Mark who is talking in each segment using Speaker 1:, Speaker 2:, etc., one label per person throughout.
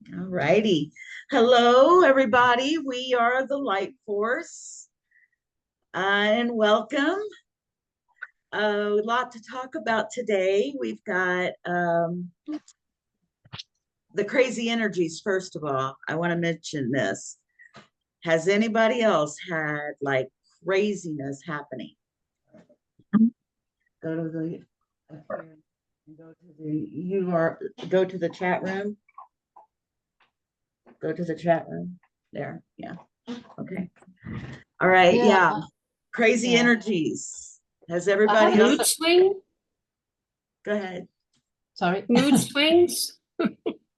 Speaker 1: All righty. Hello, everybody. We are the Light Force, and welcome. A lot to talk about today. We've got the crazy energies. First of all, I want to mention this. Has anybody else had like craziness happening? Go to the go to the chat room. Go to the chat room. There. Yeah. Okay. All right.
Speaker 2: Yeah,
Speaker 1: Yeah. Crazy
Speaker 2: yeah.
Speaker 1: energies. Has
Speaker 2: I
Speaker 1: everybody
Speaker 2: had a
Speaker 1: else?
Speaker 3: Mood swing?
Speaker 1: Go ahead.
Speaker 2: Sorry.
Speaker 3: Mood swings?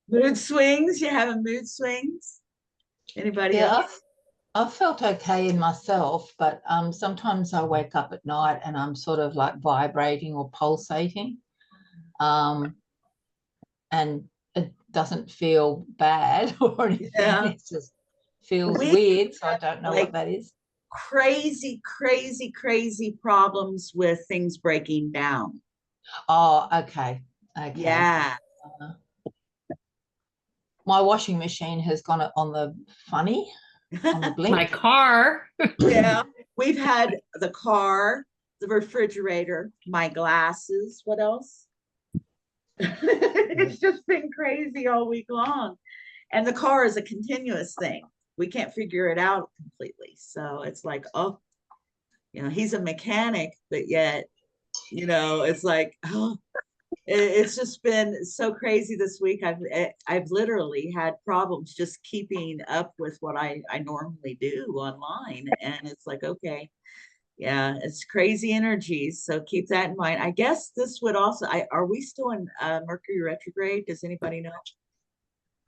Speaker 1: Mood swings. You having mood swings? Anybody
Speaker 2: Yeah,
Speaker 1: else?
Speaker 2: I felt okay in myself, but sometimes I wake up at night and I'm sort of like vibrating or pulsating, um, and it doesn't feel bad or anything.
Speaker 1: Yeah.
Speaker 2: It just feels
Speaker 1: We
Speaker 2: weird, so I don't know
Speaker 1: like
Speaker 2: what that is.
Speaker 1: crazy problems with things breaking down.
Speaker 2: Oh, okay, okay.
Speaker 1: Yeah.
Speaker 2: Uh, my washing machine has gone on the funny, on the
Speaker 3: My
Speaker 2: blink.
Speaker 3: car.
Speaker 1: Yeah. We've had the car, the refrigerator, my glasses. What else? It's just been crazy all week long. And the car is a continuous thing. We can't figure it out completely. So it's like, oh, he's a mechanic, but yet, it's like, oh, it's just been so crazy this week. I've literally had problems just keeping up with what I normally do online. And it's like, okay, yeah, it's crazy energies. So keep that in mind. I guess this would also, are we still in Mercury retrograde? Does anybody know?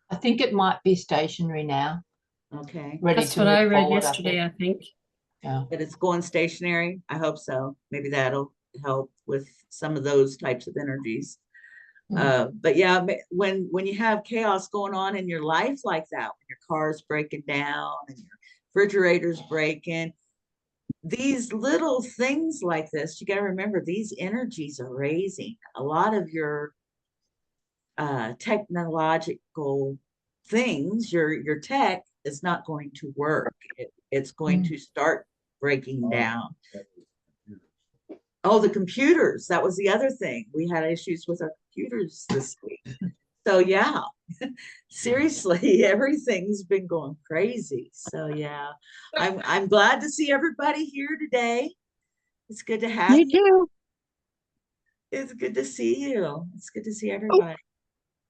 Speaker 2: I think it might be stationary now,
Speaker 1: Okay.
Speaker 2: ready
Speaker 3: That's
Speaker 2: to
Speaker 3: what
Speaker 2: move
Speaker 3: I read
Speaker 2: forward, I
Speaker 3: yesterday,
Speaker 2: think.
Speaker 3: I think.
Speaker 2: Yeah.
Speaker 1: That it's going stationary. I hope so. Maybe that'll help with some of those types of energies.
Speaker 2: Mm.
Speaker 1: But yeah, when you have chaos going on in your life like that, when your car's breaking down and your refrigerator's breaking, these little things like this, you got to remember these energies are raising a lot of your technological things. Your tech is not going to work. It's going
Speaker 2: Mm.
Speaker 1: to start breaking down. Oh, the computers. That was the other thing. We had issues with our computers this week. So yeah, seriously, everything's been going crazy. So yeah, I'm glad to see everybody here today. It's good to have
Speaker 4: You
Speaker 1: you.
Speaker 4: too.
Speaker 1: It's good to see you. It's good to see
Speaker 4: Oh,
Speaker 1: everybody.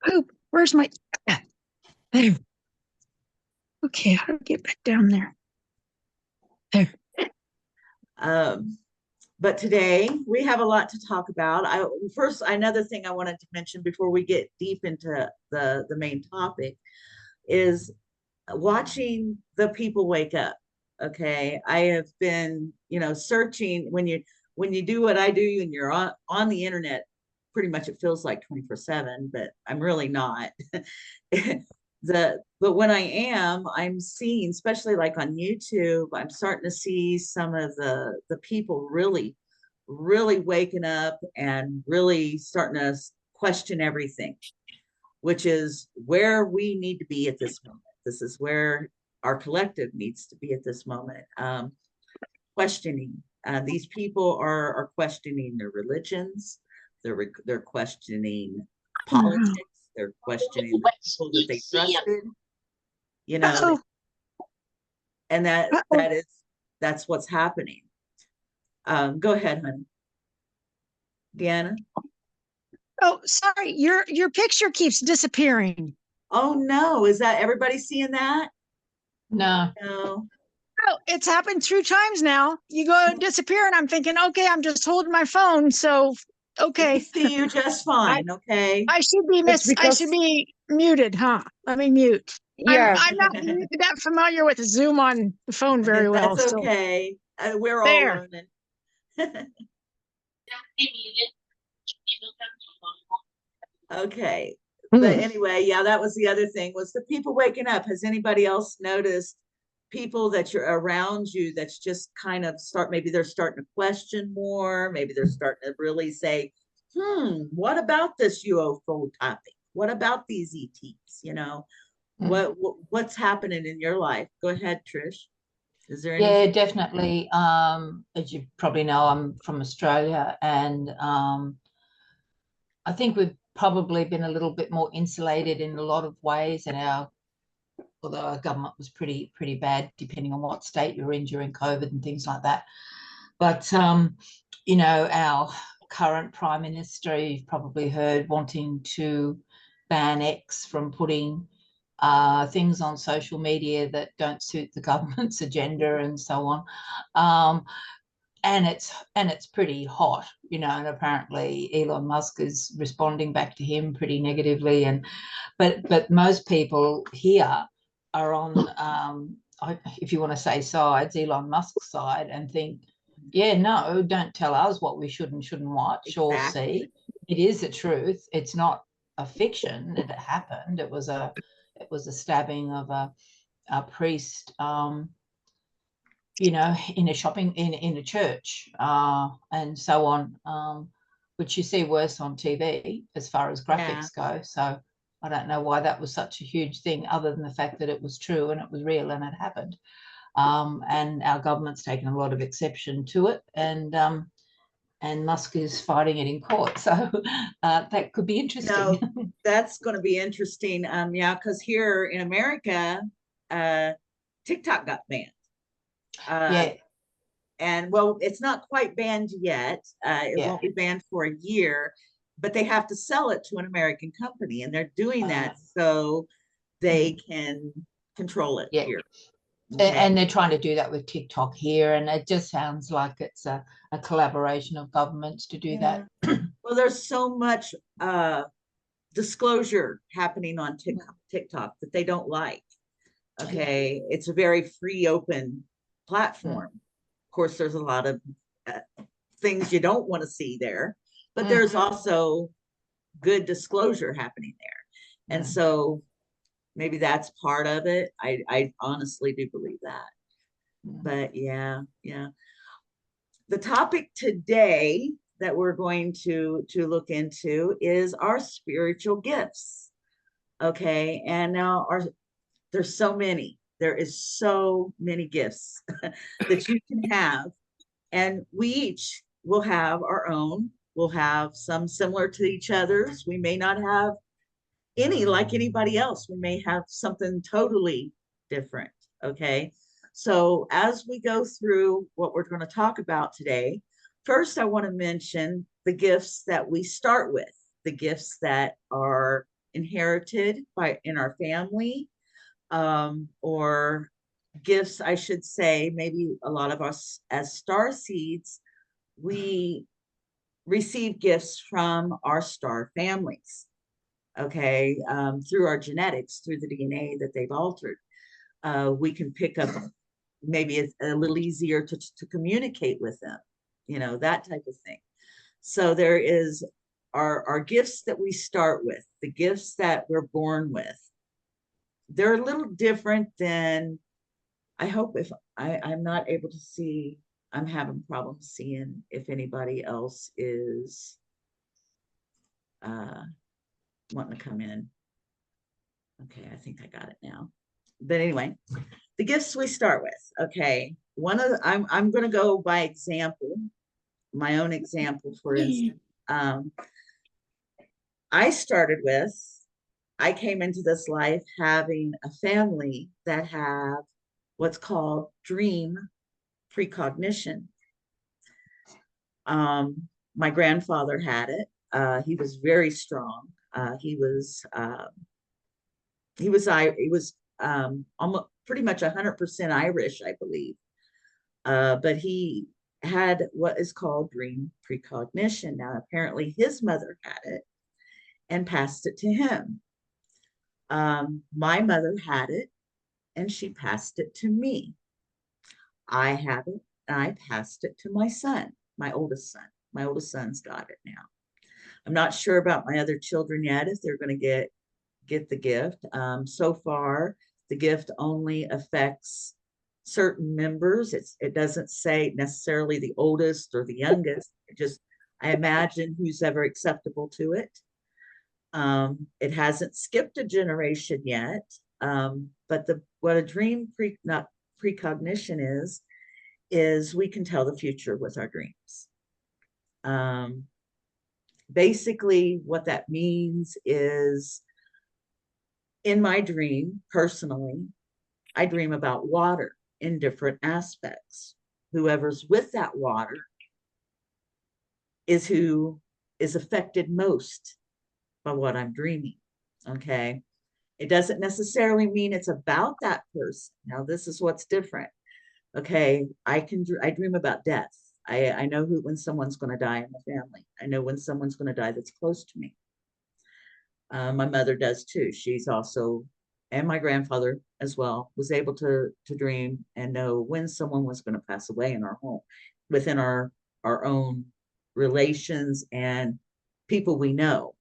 Speaker 4: poop. Where's my there? Okay, how do I get back down there? There.
Speaker 1: Um, but today we have a lot to talk about. Another thing I wanted to mention before we get deep into the main topic is watching the people wake up. Okay, I have been searching. When you do what I do and you're on the internet, pretty much it feels like 24/7, but I'm really not. But when I am, I'm seeing, especially like on YouTube, I'm starting to see some of the people really waking up and really starting to question everything, which is where we need to be at this moment. This is where our collective needs to be at this moment. Questioning. These people are questioning their religions. They're questioning politics. They're questioning the people that they trusted. You know,
Speaker 4: Uh-oh.
Speaker 1: and
Speaker 4: Uh-oh.
Speaker 1: that's what's happening. Go ahead, honey. Deanna.
Speaker 4: Oh, sorry. Your picture keeps disappearing.
Speaker 1: Oh no, is that everybody seeing that?
Speaker 2: No.
Speaker 1: No.
Speaker 4: Oh, it's happened 3 times now. You go and disappear, and I'm thinking, okay, I'm just holding my phone. So,
Speaker 1: We
Speaker 4: okay,
Speaker 1: see you just
Speaker 4: I
Speaker 1: fine. Okay.
Speaker 4: I should be
Speaker 5: It's
Speaker 4: I should
Speaker 5: because,
Speaker 4: be muted, huh? Let me mute.
Speaker 5: yeah,
Speaker 4: I'm not that familiar with Zoom on the phone very well.
Speaker 1: That's
Speaker 4: So
Speaker 1: okay. We're all
Speaker 4: there.
Speaker 1: learning. Okay. But anyway, yeah, that was the other thing was the people waking up. Has anybody else noticed people that you're around you that's just kind of maybe they're starting to question more, maybe they're starting to really say, what about this UFO topic? What about these ETs? what's happening in your life? Go ahead, Trish. Is there
Speaker 2: Yeah,
Speaker 1: anything?
Speaker 2: definitely. As you probably know, I'm from Australia, and I think we've probably been a little bit more insulated in a lot of ways, and although our government was pretty bad, depending on what state you're in during COVID and things like that. But our current Prime Minister, you've probably heard, wanting to ban X from putting things on social media that don't suit the government's agenda and so on. And it's pretty hot, and apparently Elon Musk is responding back to him pretty negatively. But most people here are on, if you want to say sides, Elon Musk's side, and think, yeah, no, don't tell us what we should and shouldn't watch or see. It is the truth. It's not a fiction. It happened. It was a stabbing of a priest, in a church, and so on, which you see worse on TV as far as graphics go. So I don't know why that was such a huge thing, other than the fact that it was true and it was real and it happened. And our government's taken a lot of exception to it, and Musk is fighting it in court. So that could be interesting.
Speaker 1: No, that's going to be interesting. Yeah, because here in America, TikTok got banned.
Speaker 2: Yeah.
Speaker 1: And well, it's not quite banned yet. It
Speaker 2: Yeah.
Speaker 1: won't be banned for a year, but they have to sell it to an American company, and they're doing that so they can control it
Speaker 2: Yeah.
Speaker 1: here.
Speaker 2: And they're trying to do that with TikTok here, and it just sounds like it's a collaboration of governments to do that.
Speaker 1: Well, there's so much disclosure happening on TikTok that they don't like. Okay, it's a very free, open platform. Of course, there's a lot of things you don't want to see there, but there's also good disclosure happening there. And so maybe that's part of it. I honestly do believe that. But yeah. The topic today that we're going to look into is our spiritual gifts. Okay, and now there's so many. There is so many gifts that you can have, and we each will have our own. We'll have some similar to each other's. We may not have any like anybody else. We may have something totally different. Okay. So as we go through what we're going to talk about today, first I want to mention the gifts that we start with, the gifts that are inherited in our family, or gifts, I should say. Maybe a lot of us as star seeds, we receive gifts from our star families. Okay, through our genetics, through the DNA that they've altered, we can pick up. Maybe it's a little easier to communicate with them, that type of thing. So there is our gifts that we start with, the gifts that we're born with. They're a little different than, I hope, if I'm not able to see, I'm having problems seeing if anybody else is wanting to come in. Okay, I think I got it now. But anyway, the gifts we start with. Okay, I'm going to go by example, my own example. For instance, I came into this life having a family that have what's called dream precognition. My grandfather had it. He was very strong. He was almost pretty much 100% Irish, I believe. But he had what is called dream precognition. Now, apparently his mother had it and passed it to him. My mother had it and she passed it to me. I have it and I passed it to my son, my oldest son. My oldest son's got it now. I'm not sure about my other children yet, if they're going to get the gift. So far, the gift only affects certain members. It doesn't say necessarily the oldest or the youngest. I imagine who's ever acceptable to it. It hasn't skipped a generation yet. But what a dream not precognition is we can tell the future with our dreams. Basically, what that means is, in my dream, personally, I dream about water in different aspects. Whoever's with that water is who is affected most by what I'm dreaming. Okay. It doesn't necessarily mean it's about that person. Now, this is what's different. Okay. I dream about death. I know when someone's going to die in the family. I know when someone's going to die that's close to me. My mother does too. She's also, and my grandfather as well, was able to dream and know when someone was going to pass away in our home, within our own relations and people we know.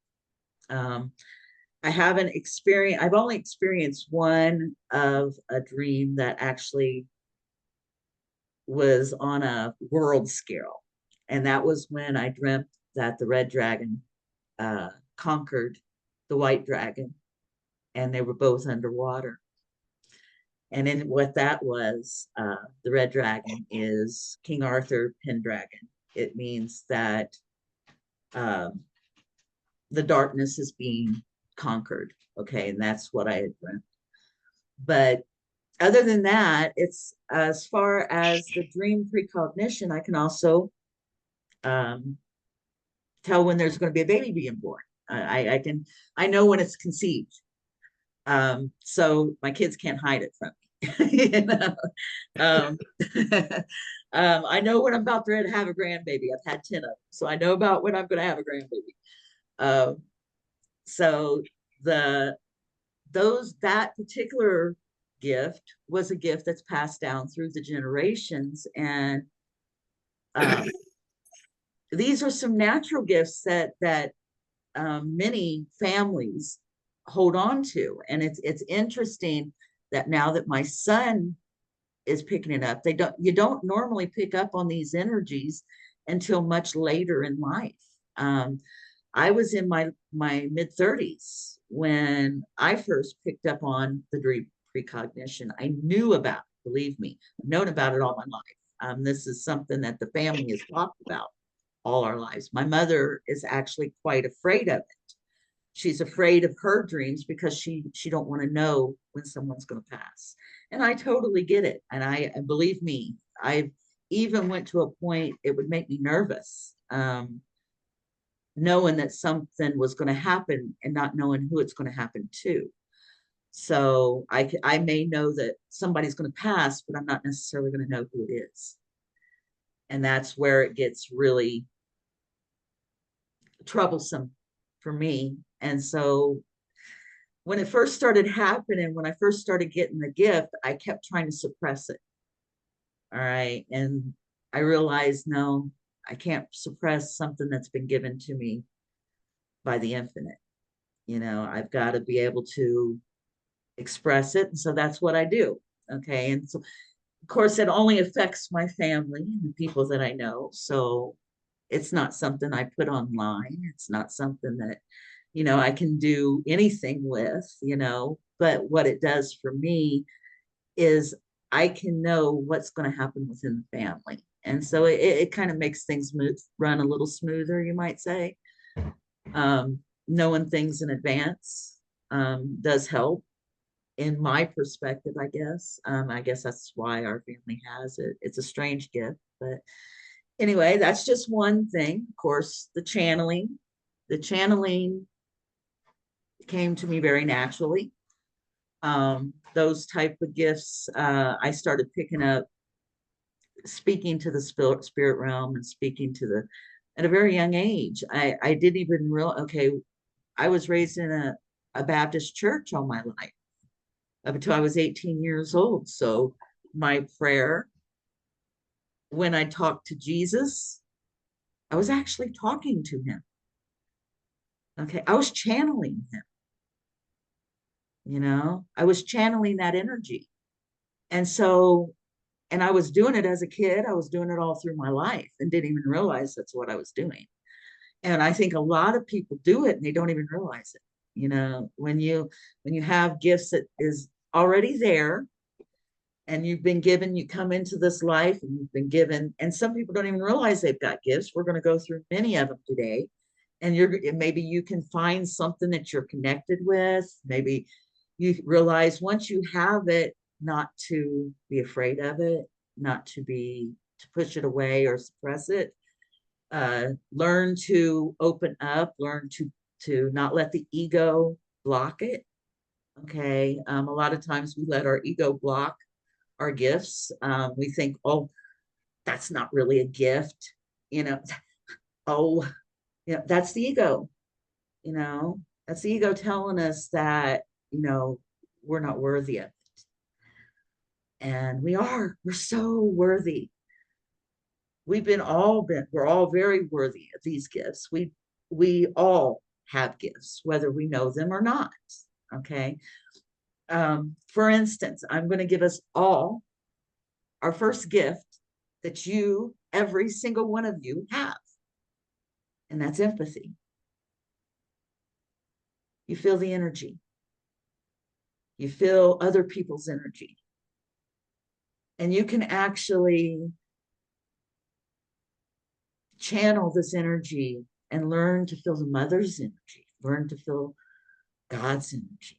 Speaker 1: I haven't experienced, I've only experienced one of a dream that actually was on a world scale. And that was when I dreamt that the red dragon conquered the white dragon, and they were both underwater. And in what that was, the red dragon is King Arthur Pendragon. It means that the darkness is being conquered. Okay, and that's what I had dreamt. But other than that, it's as far as the dream precognition, I can also tell when there's going to be a baby being born. I know when it's conceived. So my kids can't hide it from me. You know? I know when I'm about to have a grandbaby. I've had 10 of them, so I know about when I'm going to have a grandbaby. So that particular gift was a gift that's passed down through the generations, and these are some natural gifts that many families hold on to. And it's interesting that now that my son is picking it up, you don't normally pick up on these energies until much later in life. I was in my mid-30s when I first picked up on the dream precognition. I knew about it, believe me. I've known about it all my life. This is something that the family has talked about all our lives. My mother is actually quite afraid of it. She's afraid of her dreams because she don't want to know when someone's going to pass. And I totally get it. And believe me, I even went to a point, it would make me nervous, knowing that something was going to happen and not knowing who it's going to happen to. So I may know that somebody's going to pass, but I'm not necessarily going to know who it is. And that's where it gets really troublesome for me. And so when it first started happening, when I first started getting the gift, I kept trying to suppress it. All right. And I realized, no, I can't suppress something that's been given to me by the infinite. You know, I've got to be able to express it. And so that's what I do. Okay. And so, of course, it only affects my family and the people that I know. So it's not something I put online. It's not something that, you know, I can do anything with, you know, but what it does for me is I can know what's going to happen within the family. And so it kind of makes things run a little smoother, you might say. Knowing things in advance does help in my perspective, I guess. I guess that's why our family has it. It's a strange gift, but anyway, that's just one thing. Of course, the channeling came to me very naturally. Those type of gifts, I started picking up, speaking to the spirit realm and speaking to at a very young age. I didn't even realize, okay, I was raised in a Baptist church all my life up until I was 18 years old. So my prayer, when I talked to Jesus, I was actually talking to him. Okay, I was channeling him. You know, I was channeling that energy. And so, and I was doing it as a kid. I was doing it all through my life and didn't even realize that's what I was doing. And I think a lot of people do it and they don't even realize it. You know, when you have gifts that is already there, and you've been given, you come into this life and you've been given, and some people don't even realize they've got gifts. We're going to go through many of them today. And maybe you can find something that you're connected with. Maybe you realize once you have it, not to be afraid of it, not to push it away or suppress it. Learn to open up, learn to not let the ego block it. Okay. A lot of times we let our ego block our gifts. We think, oh, that's not really a gift, oh, that's the ego, that's the ego telling us that, we're not worthy of it. And we're so worthy. We're all very worthy of these gifts. We all have gifts, whether we know them or not. Okay. For instance, I'm going to give us all our first gift that every single one of you have. And that's empathy. You feel the energy. You feel other people's energy. And you can actually channel this energy and learn to feel the mother's energy, learn to feel God's energy,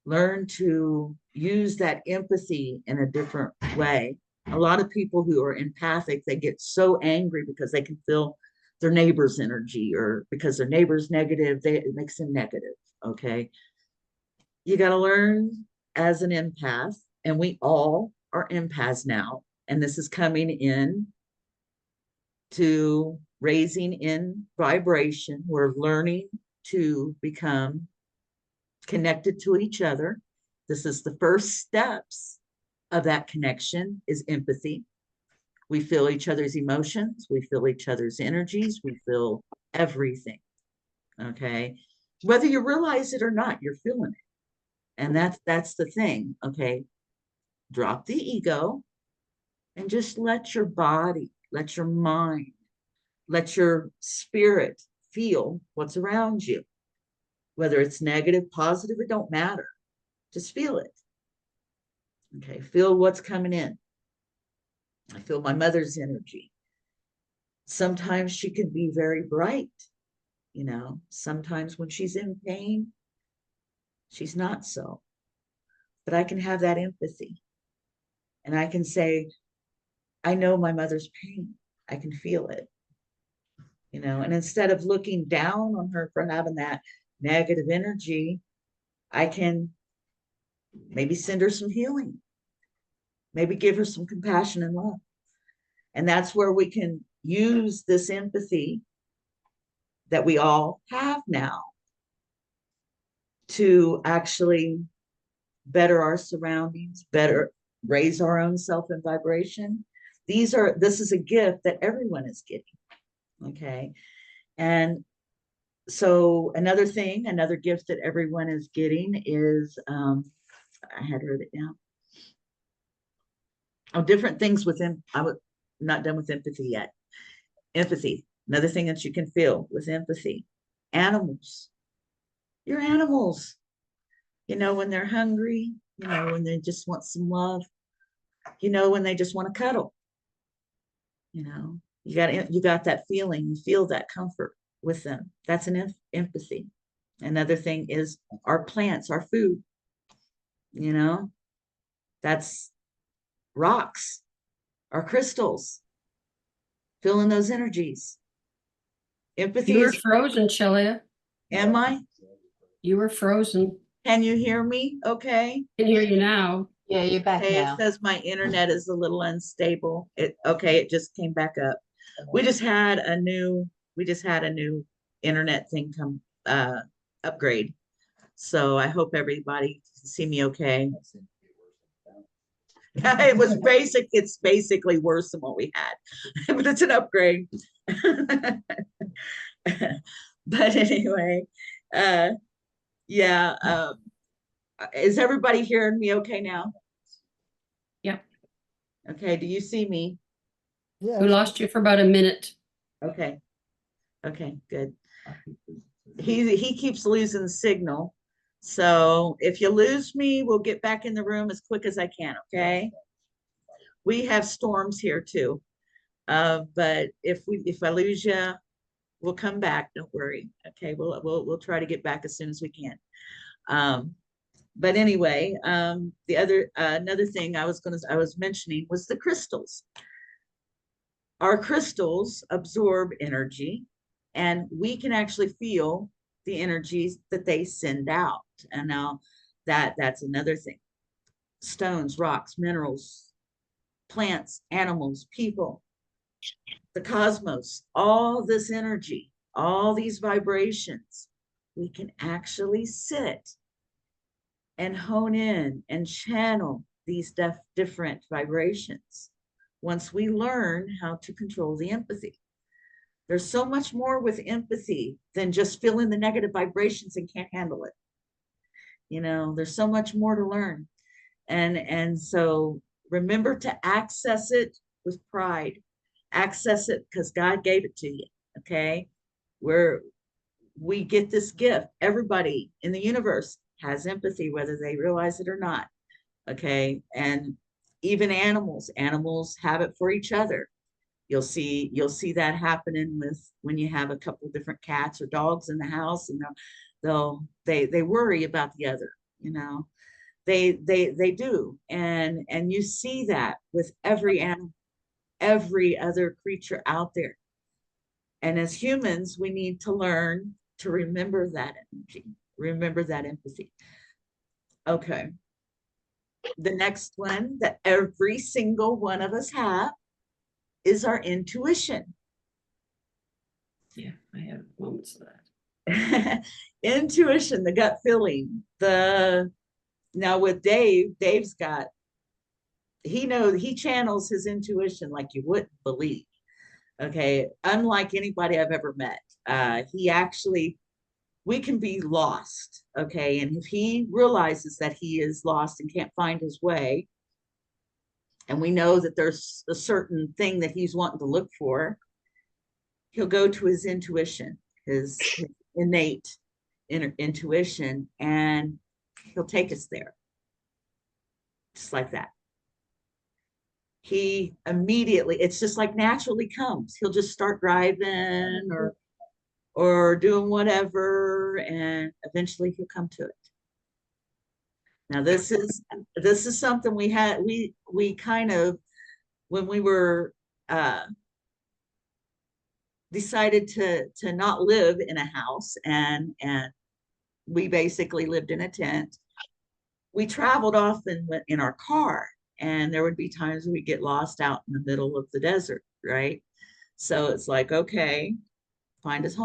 Speaker 1: learn to use that empathy in a different way. A lot of people who are empathic, they get so angry because they can feel their neighbor's energy, or because their neighbor's negative, it makes them negative. Okay. You got to learn as an empath, and we all are empaths now. And this is coming in to raising in vibration. We're learning to become connected to each other. This is the first steps of that connection, is empathy. We feel each other's emotions. We feel each other's energies. We feel everything. Okay. Whether you realize it or not, you're feeling it. And that's the thing. Okay. Drop the ego and just let your body, let your mind, let your spirit feel what's around you. Whether it's negative, positive, it don't matter. Just feel it. Okay. Feel what's coming in. I feel my mother's energy. Sometimes she can be very bright, sometimes when she's in pain, she's not so. But I can have that empathy. And I can say, I know my mother's pain. I can feel it. And instead of looking down on her for having that negative energy, I can maybe send her some healing. Maybe give her some compassion and love. And that's where we can use this empathy that we all have now to actually better our surroundings, better raise our own self and vibration. This is a gift that everyone is getting. Okay. And so another gift that everyone is getting is, I had wrote it down. Oh, different things within, I'm not done with empathy yet. Empathy, another thing that you can feel with empathy. Animals, your animals, when they're hungry, when they just want some love, when they just want to cuddle, you got that feeling, you feel that comfort with them. That's an empathy. Another thing is our plants, our food, that's rocks, our crystals, feeling those energies. Empathy
Speaker 3: You were
Speaker 1: is,
Speaker 3: frozen, Shelia.
Speaker 1: am I?
Speaker 3: You were frozen.
Speaker 1: Can you hear me? Okay.
Speaker 3: Can hear you now.
Speaker 2: Yeah, you're back
Speaker 1: Okay,
Speaker 2: now.
Speaker 1: it says my internet is a little unstable. It just came back up. We just had a new internet thing come upgrade. So I hope everybody can see me okay. It's basically worse than what we had, but it's an upgrade. But anyway, yeah. Is everybody hearing me okay now?
Speaker 3: Yep.
Speaker 1: Okay, do you see me?
Speaker 5: Yeah.
Speaker 3: We lost you for about a minute.
Speaker 1: Okay, good. He keeps losing signal. So if you lose me, we'll get back in the room as quick as I can, okay? We have storms here too. But if I lose you, we'll come back. Don't worry. Okay, we'll try to get back as soon as we can. But anyway, the other another thing I was mentioning was the crystals. Our crystals absorb energy, and we can actually feel the energies that they send out. And now that's another thing. Stones, rocks, minerals, plants, animals, people, the cosmos, all this energy, all these vibrations, we can actually sit and hone in and channel these different vibrations once we learn how to control the empathy. There's so much more with empathy than just feeling the negative vibrations and can't handle it. You know, there's so much more to learn. And so remember to access it with pride. Access it because God gave it to you. Okay. We get this gift. Everybody in the universe has empathy, whether they realize it or not. Okay. And even animals have it for each other. You'll see that happening with when you have a couple of different cats or dogs in the house, and they worry about the other, you know. They do. And you see that with every animal, every other creature out there. And as humans, we need to learn to remember that energy, remember that empathy. Okay. The next one that every single one of us have is our intuition.
Speaker 3: Yeah, I have moments of that.
Speaker 1: Intuition, the gut feeling. Now with Dave's got, he channels his intuition like you wouldn't believe. Okay, unlike anybody I've ever met. He actually, we can be lost, okay? And if he realizes that he is lost and can't find his way, and we know that there's a certain thing that he's wanting to look for, he'll go to his intuition, his innate intuition, and he'll take us there. Just like that. He immediately, it's just like naturally comes. He'll just start driving or doing whatever, and eventually he'll come to it. Now this is something we kind of, when we were decided to not live in a house, and we basically lived in a tent. We traveled often in our car, and there would be times we get lost out in the middle of the desert, right? So it's like, okay, find us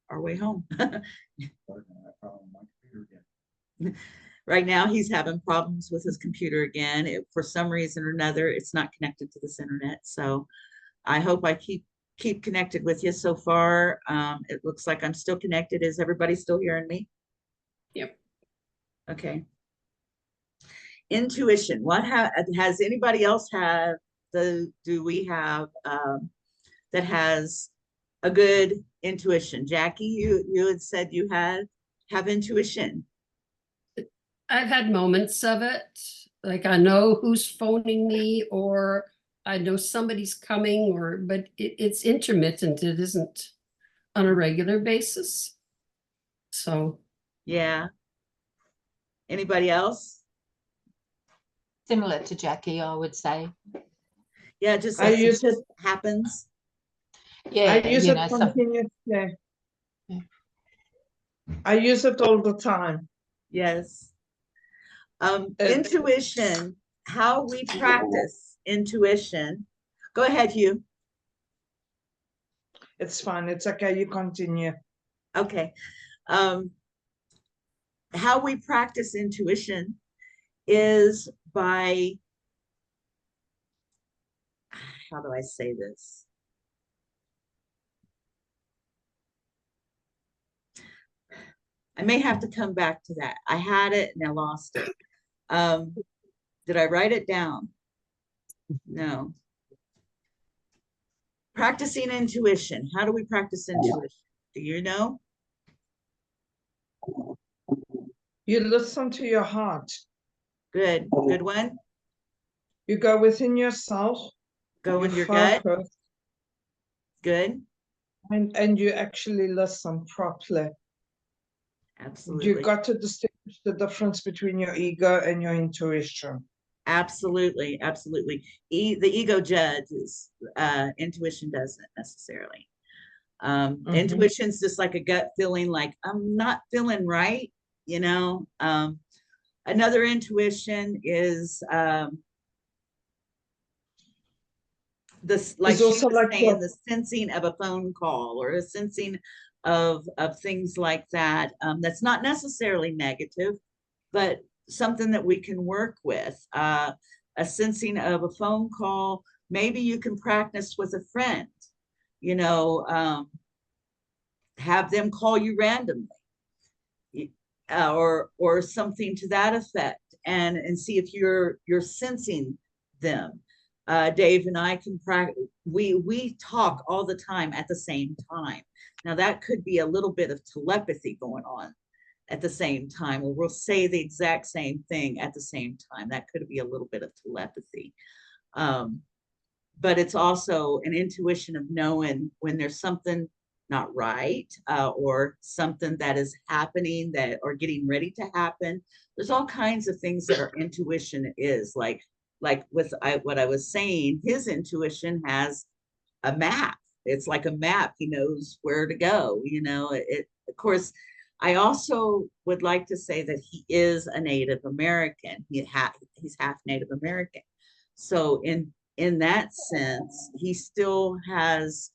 Speaker 1: our way home. Right now he's having problems with his computer again. For some reason or another, it's not connected to this internet. So I hope I keep connected with you. So far, it looks like I'm still connected. Is everybody still hearing me?
Speaker 3: Yep.
Speaker 1: Okay. Intuition. What has anybody else have do we have that has a good intuition? Jackie, you had said you have intuition.
Speaker 3: I've had moments of it, like I know who's phoning me, or I know somebody's coming, but it's intermittent. It isn't on a regular basis. So
Speaker 1: Yeah. Anybody else?
Speaker 2: Similar to Jackie, I would say.
Speaker 1: Yeah, just
Speaker 5: I
Speaker 1: like it
Speaker 5: use
Speaker 1: just happens.
Speaker 2: Yeah,
Speaker 5: I use
Speaker 2: you
Speaker 5: it
Speaker 2: know,
Speaker 5: continuously.
Speaker 2: Yeah.
Speaker 5: I use it all the time.
Speaker 1: Yes. Intuition, how we practice intuition. Go ahead, Hugh.
Speaker 5: It's fine. It's okay. You continue.
Speaker 1: Okay. How we practice intuition is by, how do I say this? I may have to come back to that. I had it and I lost it. Did I write it down? No. Practicing intuition. How do we practice intuition? Do you know?
Speaker 5: You listen to your heart.
Speaker 1: Good. Good one.
Speaker 5: You go within yourself,
Speaker 1: Go
Speaker 5: you
Speaker 1: with your gut.
Speaker 5: focus,
Speaker 1: Good.
Speaker 5: and you actually listen properly. You
Speaker 1: Absolutely.
Speaker 5: got to distinguish the difference between your ego and your intuition.
Speaker 1: Absolutely. Absolutely. The ego judges, intuition doesn't necessarily.
Speaker 5: Mhm.
Speaker 1: Intuition's just like a gut feeling, like I'm not feeling right, you know. Another intuition is this, like
Speaker 5: It's
Speaker 1: she
Speaker 5: also
Speaker 1: was
Speaker 5: like
Speaker 1: saying, the sensing of a phone call or a sensing of things like that. That's not necessarily negative, but something that we can work with. A sensing of a phone call. Maybe you can practice with a friend, you know, have them call you randomly, or something to that effect, and see if you're sensing them. Dave and I can practice. We talk all the time at the same time. Now that could be a little bit of telepathy going on at the same time, or we'll say the exact same thing at the same time. That could be a little bit of telepathy. But it's also an intuition of knowing when there's something not right, or something that is happening that or getting ready to happen. There's all kinds of things that our intuition is like with what I was saying. His intuition has a map. It's like a map. He knows where to go. You know, of course. I also would like to say that he is a Native American. He's half Native American. So in that sense, he still has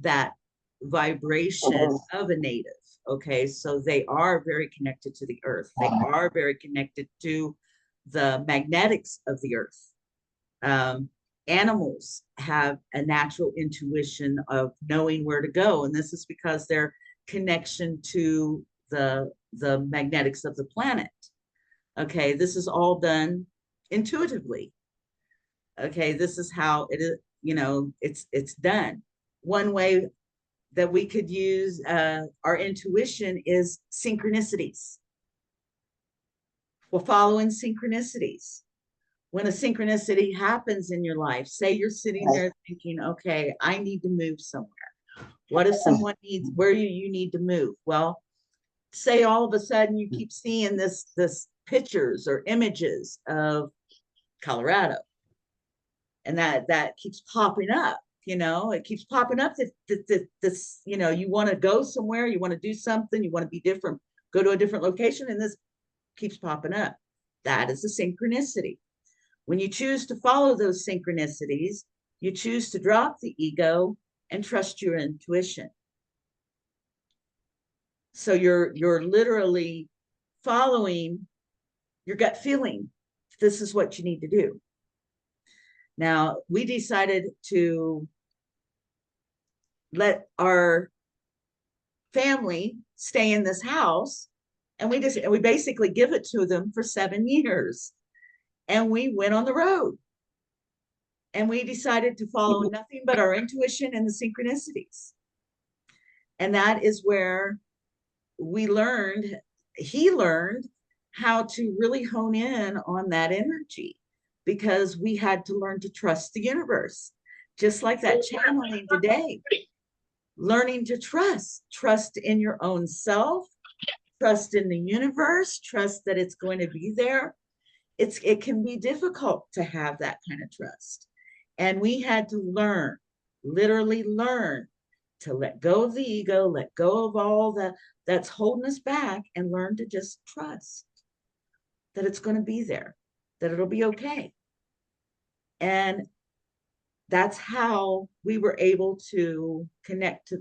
Speaker 1: that vibration of a native. Okay, so they are very connected to the earth. They are very connected to the magnetics of the earth. Animals have a natural intuition of knowing where to go, and this is because their connection to the magnetics of the planet. Okay, this is all done intuitively. Okay, this is how it is, you know, it's done. One way that we could use our intuition is synchronicities. Well, following synchronicities. When a synchronicity happens in your life, say you're sitting there thinking, okay, I need to move somewhere. What if someone needs, where you need to move? Well, say all of a sudden you keep seeing this pictures or images of Colorado, and that keeps popping up. You know, it keeps popping up that this, you know, you want to go somewhere, you want to do something, you want to be different, go to a different location, and this keeps popping up. That is a synchronicity. When you choose to follow those synchronicities, you choose to drop the ego and trust your intuition. So you're literally following your gut feeling. This is what you need to do. Now, we decided to let our family stay in this house, and we basically give it to them for 7 years. And we went on the road. And we decided to follow nothing but our intuition and the synchronicities. And that is where he learned how to really hone in on that energy, because we had to learn to trust the universe, just like that channeling today. Learning to trust in your own self, trust in the universe, trust that it's going to be there. It can be difficult to have that kind of trust. And we had to learn, literally learn, to let go of the ego, let go of all that's holding us back, and learn to just trust that it's going to be there, that it'll be okay. And that's how we were able to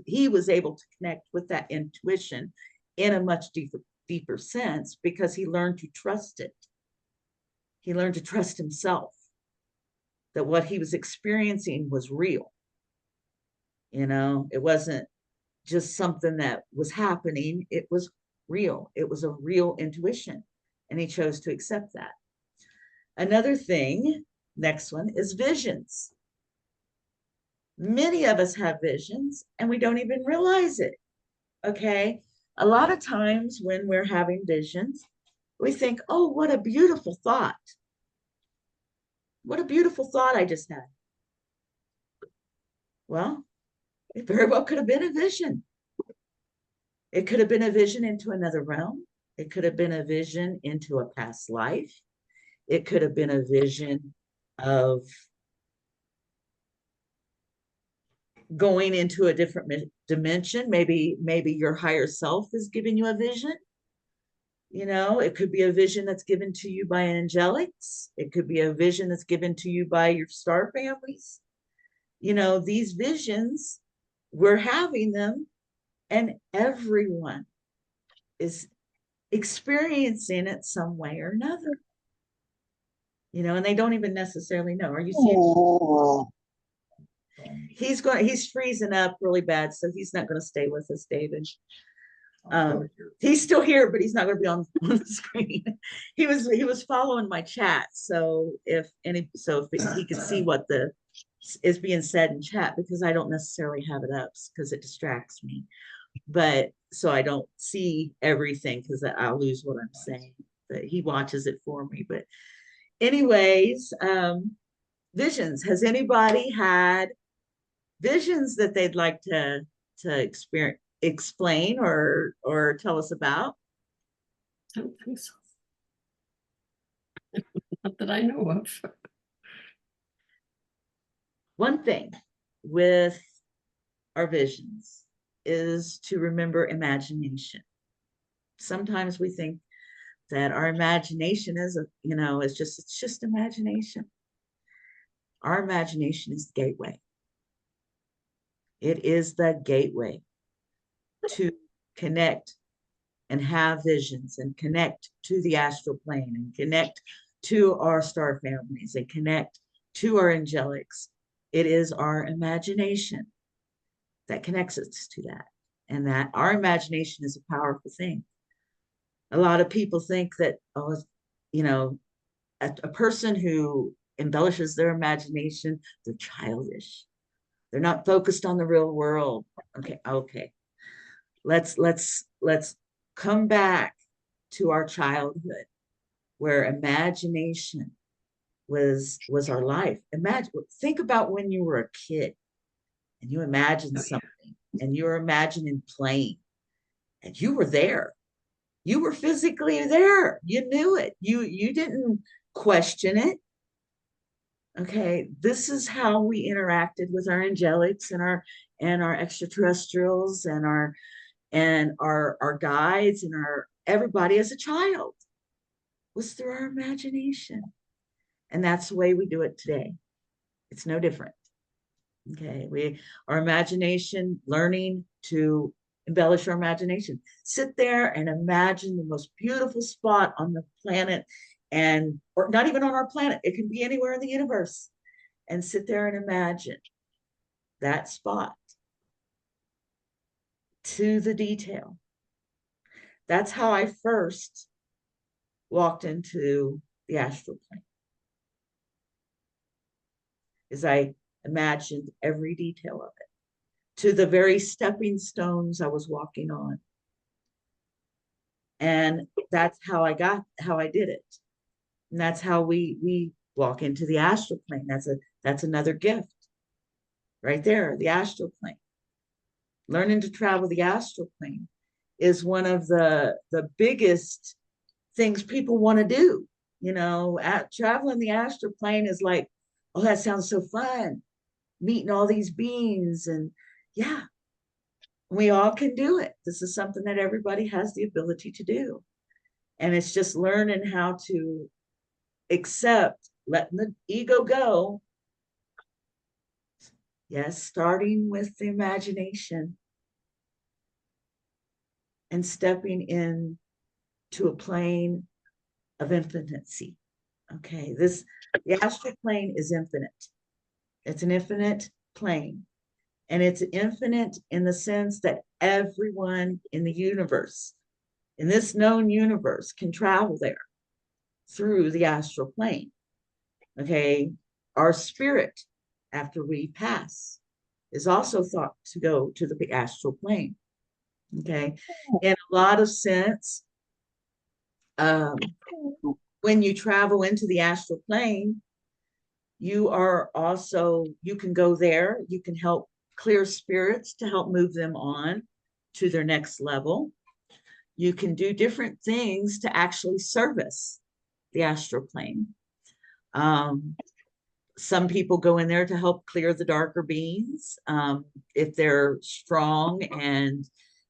Speaker 1: he was able to connect with that intuition in a much deeper sense, because he learned to trust it. He learned to trust himself, that what he was experiencing was real. You know, it wasn't just something that was happening. It was real. It was a real intuition. And he chose to accept that. Another thing, next one, is visions. Many of us have visions and we don't even realize it. Okay. A lot of times when we're having visions, we think, oh, what a beautiful thought. What a beautiful thought I just had. Well, it very well could have been a vision. It could have been a vision into another realm. It could have been a vision into a past life. It could have been a vision of going into a different dimension. Maybe your higher self is giving you a vision. You know, it could be a vision that's given to you by angelics. It could be a vision that's given to you by your star families. You know, these visions, we're having them, and everyone is experiencing it some way or another. You know, and they don't even necessarily know. Are you seeing? He's freezing up really bad, so he's not going to stay with us, David. He's still here, but he's not going to be on the screen. He was following my chat, so if he could see what is being said in chat, because I don't necessarily have it up because it distracts me. But so I don't see everything because I'll lose what I'm saying. But he watches it for me. But anyways, visions. Has anybody had visions that they'd like to explain or tell us about?
Speaker 3: I don't think so. Not that I know of.
Speaker 1: One thing with our visions is to remember imagination. Sometimes we think that our imagination is it's just imagination. Our imagination is the gateway. It is the gateway to connect and have visions and connect to the astral plane and connect to our star families and connect to our angelics. It is our imagination that connects us to that, and that our imagination is a powerful thing. A lot of people think that, a person who embellishes their imagination, they're childish. They're not focused on the real world. Okay. Let's come back to our childhood, where imagination was our life. Think about when you were a kid and you imagined something, and you were imagining playing, and you were there. You were physically there. You knew it. You didn't question it. Okay, this is how we interacted with our angelics and our extraterrestrials and our guides and our everybody as a child, was through our imagination. And that's the way we do it today. It's no different. Okay, our imagination, learning to embellish our imagination. Sit there and imagine the most beautiful spot on the planet, or not even on our planet. It can be anywhere in the universe. And sit there and imagine that spot to the detail. That's how I first walked into the astral plane. Is I imagined every detail of it, to the very stepping stones I was walking on. And that's how I did it. And that's how we walk into the astral plane. That's another gift right there, the astral plane. Learning to travel the astral plane is one of the biggest things people want to do. Traveling the astral plane is like, oh, that sounds so fun. Meeting all these beings, and yeah, we all can do it. This is something that everybody has the ability to do. And it's just learning how to accept, letting the ego go. Yes, starting with the imagination and stepping in to a plane of infinicy. Okay, the astral plane is infinite. It's an infinite plane. And it's infinite in the sense that everyone in the universe, in this known universe, can travel there through the astral plane. Okay, our spirit, after we pass, is also thought to go to the astral plane. Okay, in a lot of sense, Um, when you travel into the astral plane, you can go there, you can help clear spirits to help move them on to their next level. You can do different things to actually service the astral plane. Some people go in there to help clear the darker beings, if they're strong and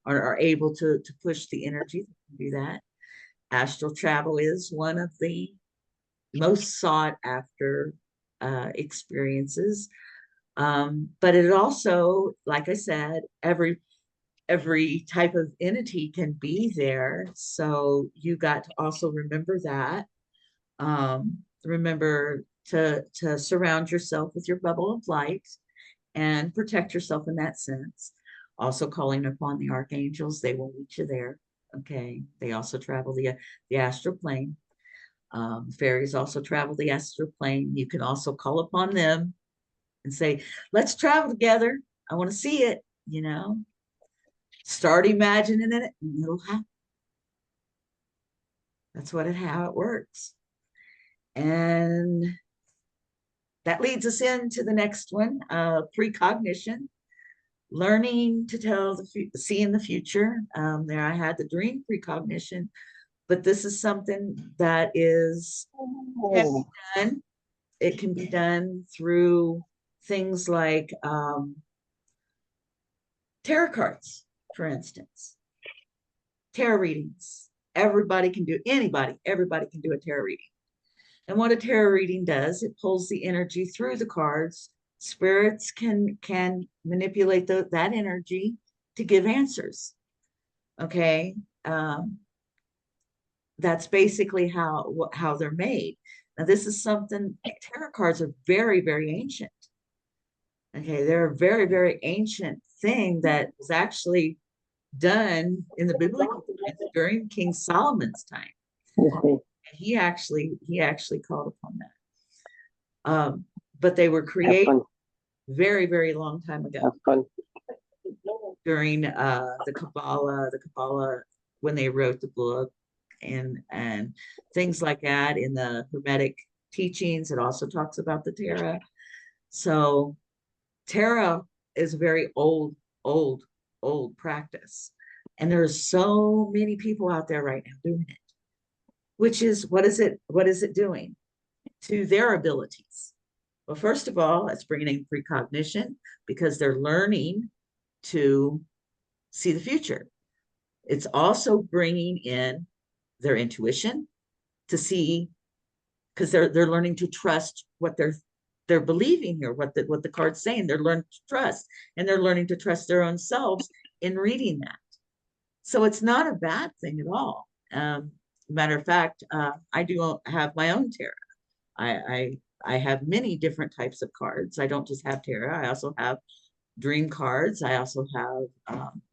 Speaker 1: are able to push the energy, they can do that. Astral travel is one of the most sought after experiences. But it also, like I said, every type of entity can be there. So you got to also remember that. Remember to surround yourself with your bubble of light and protect yourself in that sense. Also calling upon the archangels, they will meet you there. Okay. They also travel the astral plane. Fairies also travel the astral plane. You can also call upon them and say, let's travel together. I want to see it, Start imagining it and it'll happen. That's how it works. And that leads us into the next one, precognition, learning to see in the future. There I had the dream precognition, but this is something that can be done. It can be done through things like tarot cards, for instance, tarot readings. Everybody can do a tarot reading. And what a tarot reading does, it pulls the energy through the cards. Spirits can manipulate that energy to give answers. Okay. That's basically how they're made. Now, this is something, tarot cards are very, very ancient. Okay, they're a very, very ancient thing that was actually done in the biblical times during King Solomon's time. He actually called upon that. But they were created very, very long time ago during the Kabbalah, when they wrote the book and things like that in the Hermetic teachings. It also talks about the tarot. So tarot is a very old practice. And there's so many people out there right now doing it, which is, what is it doing to their abilities? Well, first of all, it's bringing in precognition because they're learning to see the future. It's also bringing in their intuition to see, because they're learning to trust what they're believing here, what the card's saying. They're learning to trust, and they're learning to trust their own selves in reading that. So it's not a bad thing at all. Matter of fact, I do have my own tarot. I have many different types of cards. I don't just have tarot. I also have dream cards. I also have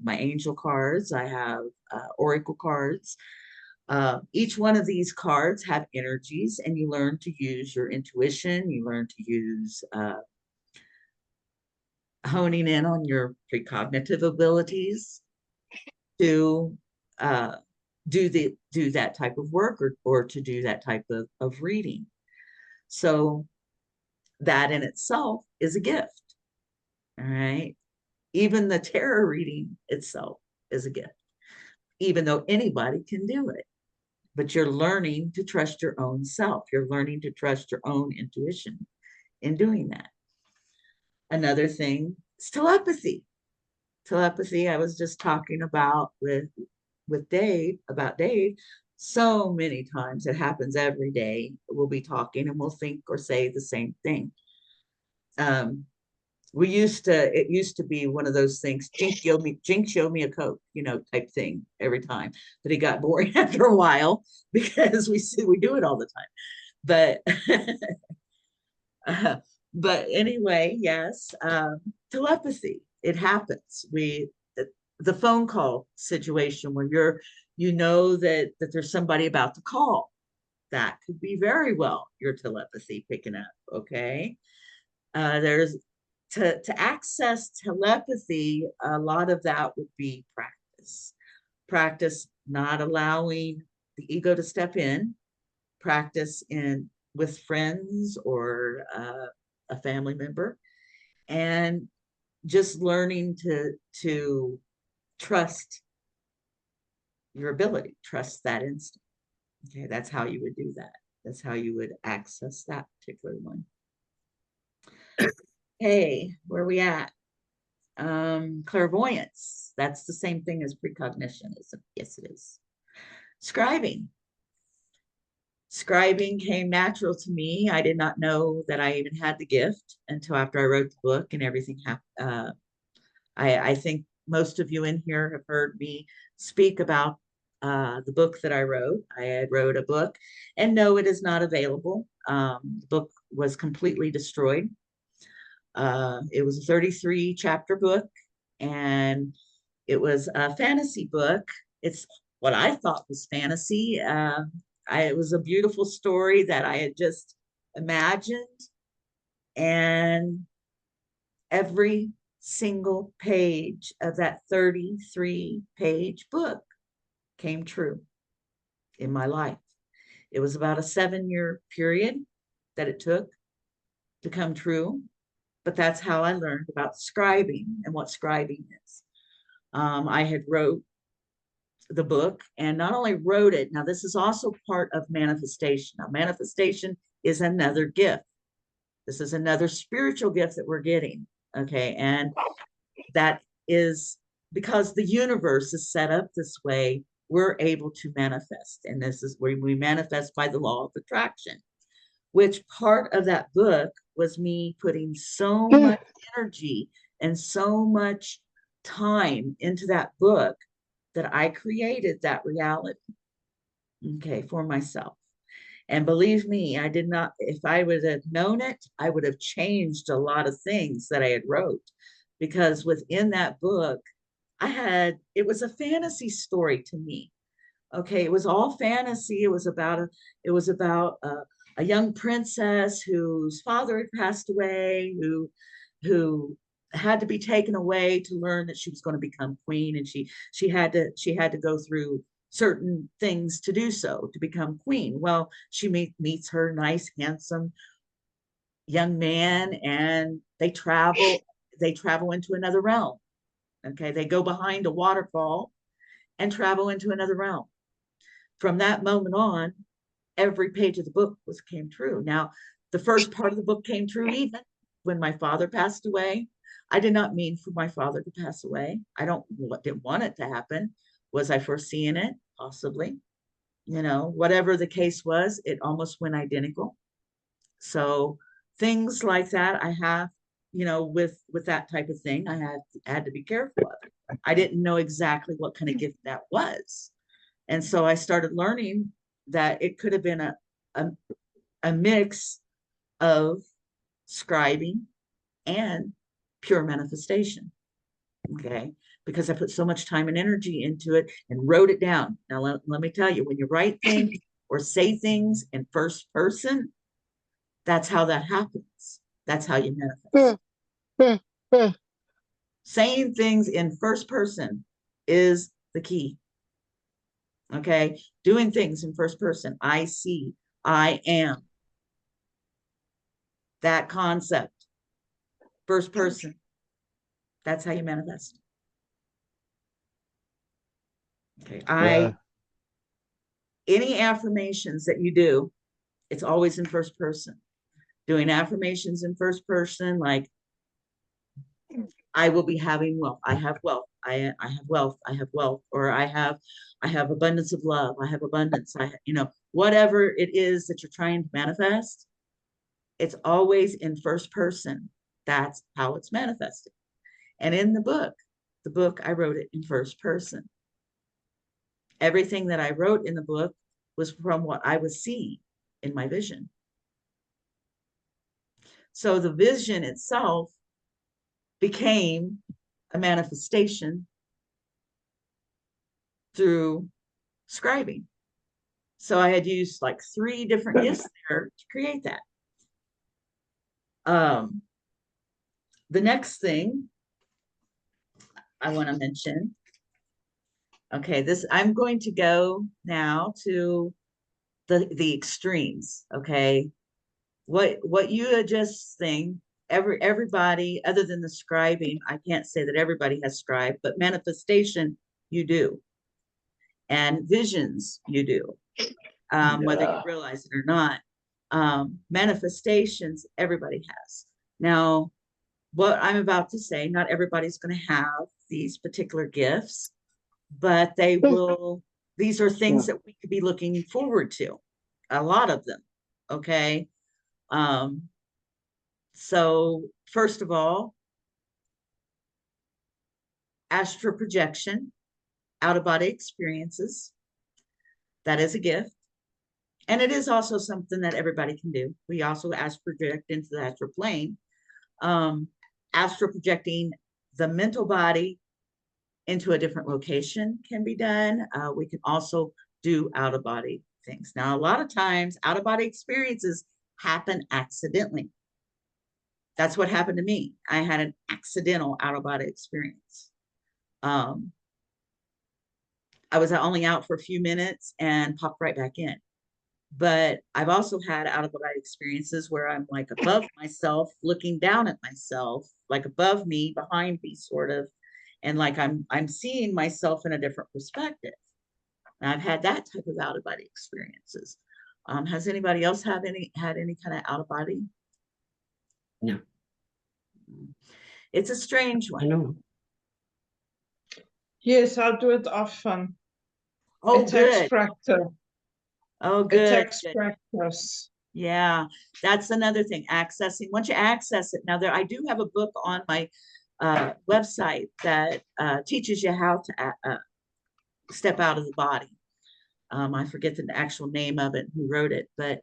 Speaker 1: my angel cards. I have oracle cards. Each one of these cards have energies, and you learn to use your intuition. You learn to use honing in on your precognitive abilities to do that type of work or to do that type of reading. So that in itself is a gift. All right. Even the tarot reading itself is a gift, even though anybody can do it. But you're learning to trust your own self. You're learning to trust your own intuition in doing that. Another thing is telepathy. Telepathy, I was just talking about with Dave, so many times it happens every day. We'll be talking and we'll think or say the same thing. It used to be one of those things, Jinx, show me a Coke, type thing every time. But it got boring after a while because we do it all the time. But anyway, yes, telepathy, it happens. The phone call situation where you know that there's somebody about to call, that could be very well your telepathy picking up. Okay. There's to access telepathy, a lot of that would be practice not allowing the ego to step in, practice in with friends or a family member, and just learning to trust your ability, trust that instinct. Okay, that's how you would do that. That's how you would access that particular one. Hey, where are we at? Clairvoyance. That's the same thing as precognition, isn't it? Yes, it is. Scribing. Scribing came natural to me. I did not know that I even had the gift until after I wrote the book and everything happened. I think most of you in here have heard me speak about the book that I wrote. I had wrote a book, and no, it is not available. The book was completely destroyed. It was a 33 chapter book, and it was a fantasy book. It's what I thought was fantasy. It was a beautiful story that I had just imagined, and every single page of that 33-page book came true in my life. It was about a 7-year period that it took to come true, but that's how I learned about scribing and what scribing is. I had wrote the book, and not only wrote it, now this is also part of manifestation. Now, manifestation is another gift. This is another spiritual gift that we're getting. Okay. And that is because the universe is set up this way, we're able to manifest. And this is where we manifest by the law of attraction, which part of that book was me putting so much energy and so much time into that book that I created that reality, okay, for myself. And believe me, I did not, if I would have known it, I would have changed a lot of things that I had wrote, because within that book, it was a fantasy story to me. Okay, it was all fantasy. It was about a young princess whose father had passed away, who had to be taken away to learn that she was going to become queen, and she had to go through certain things to do so, to become queen. Well, she meets her nice, handsome young man, and they travel into another realm. Okay, they go behind a waterfall and travel into another realm. From that moment on, every page of the book came true. Now, the first part of the book came true even when my father passed away. I did not mean for my father to pass away. Didn't want it to happen. Was I foreseeing it? Possibly. Whatever the case was, it almost went identical. So things like that, I have, with that type of thing, I had to be careful of. I didn't know exactly what kind of gift that was. And so I started learning that it could have been a mix of scribing and pure manifestation. Okay. Because I put so much time and energy into it and wrote it down. Now, let me tell you, when you write things or say things in first person, that's how that happens. That's how you manifest. Saying things in first person is the key. Okay. Doing things in first person. I see, I am. That concept. First person. That's how you manifest. Okay. Any affirmations that you do, it's always in first person. Doing affirmations in first person, like I will be having wealth. I have wealth. I have wealth. I have wealth. Or I have abundance of love. I have abundance. Whatever it is that you're trying to manifest, it's always in first person. That's how it's manifested. And in the book I wrote it in first person. Everything that I wrote in the book was from what I was seeing in my vision. So the vision itself became a manifestation through scribing. So I had used like 3 different gifts there to create that. The next thing I want to mention Okay, I'm going to go now to the extremes, okay? What you just think, everybody, other than the scribing, I can't say that everybody has scribed, but manifestation, you do. And visions, you do. Whether you realize it or not. Manifestations, everybody has. Now, what I'm about to say, not everybody's going to have these particular gifts, but they will, these are things that we could be looking forward to, a lot of them. Okay. So first of all, astral projection, out of body experiences, that is a gift. And it is also something that everybody can do. We also astral project into the astral plane. Astral projecting the mental body into a different location can be done. We can also do out of body things. Now, a lot of times out of body experiences happen accidentally. That's what happened to me. I had an accidental out of body experience. I was only out for a few minutes and popped right back in. But I've also had out of body experiences where I'm like above myself, looking down at myself, like above me, behind me, sort of, and like I'm seeing myself in a different perspective. And I've had that type of out of body experiences. Has anybody else had any kind of out of body?
Speaker 3: No.
Speaker 1: It's a strange
Speaker 3: I
Speaker 1: one.
Speaker 3: know.
Speaker 5: Yes, I do it often.
Speaker 1: Oh,
Speaker 5: It takes
Speaker 1: good.
Speaker 5: practice.
Speaker 1: Oh,
Speaker 5: It
Speaker 1: good.
Speaker 5: takes
Speaker 1: Good.
Speaker 5: practice.
Speaker 1: Yeah, that's another thing. Accessing. Once you access it, now I do have a book on my website that teaches you how to step out of the body. I forget the actual name of it, who wrote it, but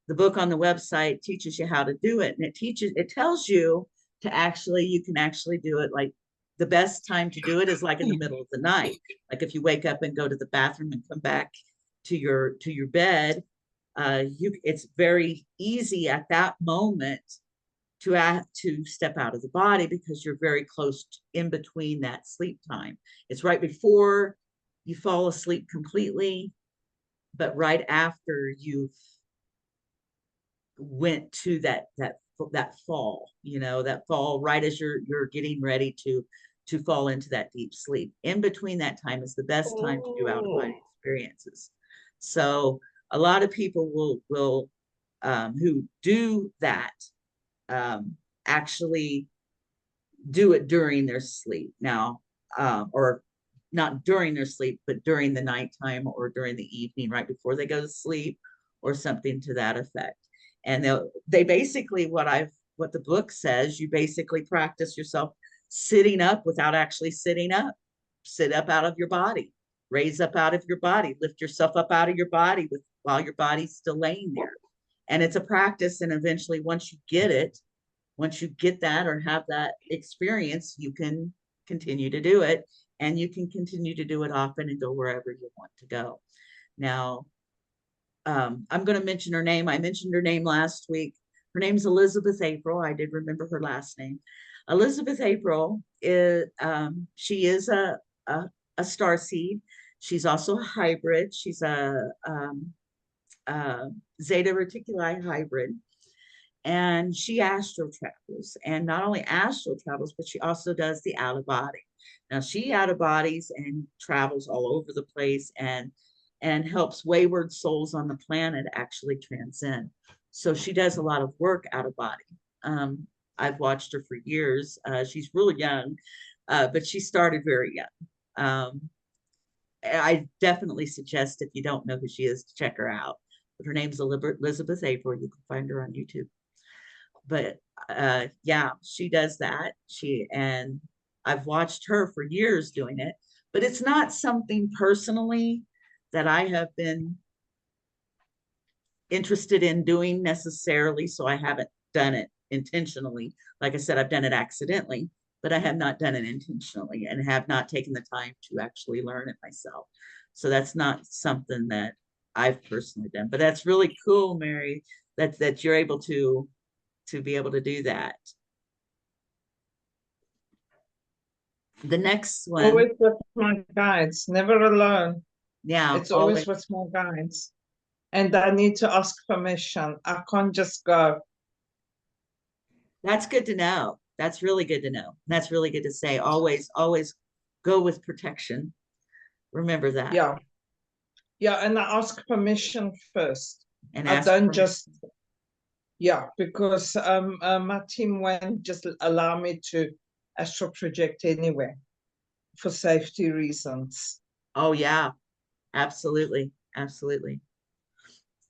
Speaker 1: the book on the website teaches you how to do it, and it tells you to actually, you can actually do it. Like the best time to do it is like in the middle of the night. Like if you wake up and go to the bathroom and come back to your bed, it's very easy at that moment to step out of the body, because you're very close in between that sleep time. It's right before you fall asleep completely, but right after you've went to that fall, that fall right as you're getting ready to fall into that deep sleep. In between that time is the best time to do out of body experiences. So a lot of people will who do that actually do it during their sleep now, or not during their sleep, but during the nighttime or during the evening, right before they go to sleep, or something to that effect. And they basically, what the book says, you basically practice yourself sitting up without actually sitting up. Sit up out of your body, raise up out of your body, lift yourself up out of your body while your body's still laying there. And it's a practice. And eventually, once you get that or have that experience, you can continue to do it, and you can continue to do it often and go wherever you want to go. Now, I'm going to mention her name. I mentioned her name last week. Her name's Elizabeth April. I did remember her last name. Elizabeth April is, she is a star seed. She's also a hybrid. She's a Zeta Reticuli hybrid. And she astral travels, and not only astral travels, but she also does the out of body. Now she out of bodies and travels all over the place, and helps wayward souls on the planet actually transcend. So she does a lot of work out of body. I've watched her for years. She's really young, but she started very young. I definitely suggest, if you don't know who she is, to check her out. But her name's Elizabeth April. You can find her on YouTube. But yeah, she does that. And I've watched her for years doing it, but it's not something personally that I have been interested in doing necessarily. So I haven't done it intentionally. Like I said, I've done it accidentally, but I have not done it intentionally, and have not taken the time to actually learn it myself. So that's not something that I've personally done, but that's really cool, Mary, that you're able to be able to do that. The next one,
Speaker 5: Always with my guides, never alone.
Speaker 1: yeah,
Speaker 5: It's always with my guides. And I need to ask permission. I can't just go.
Speaker 1: that's good to know. That's really good to know. That's really good to say. Always, always go with protection. Remember that.
Speaker 5: Yeah. Yeah, and I ask permission first.
Speaker 1: And
Speaker 5: I
Speaker 1: ask
Speaker 5: don't
Speaker 1: for-
Speaker 5: just, yeah, because my team won't just allow me to astral project anywhere for safety reasons.
Speaker 1: Oh yeah, absolutely. Absolutely.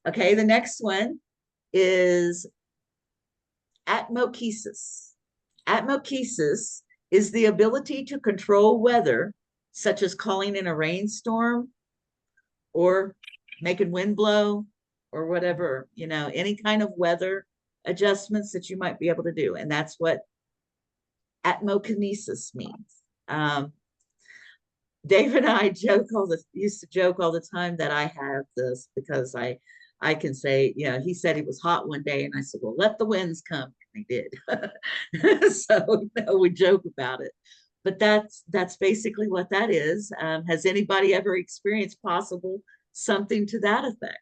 Speaker 1: Okay, the next one is atmochesis. Atmochesis is the ability to control weather, such as calling in a rainstorm or making wind blow or whatever, you know, any kind of weather adjustments that you might be able to do. And that's what atmokinesis means. Dave and I used to joke all the time that I have this because I can say, you know, he said it was hot one day and I said, well, let the winds come. And they did. So you know, we joke about it. But that's basically what that is. Has anybody ever experienced possible something to that effect?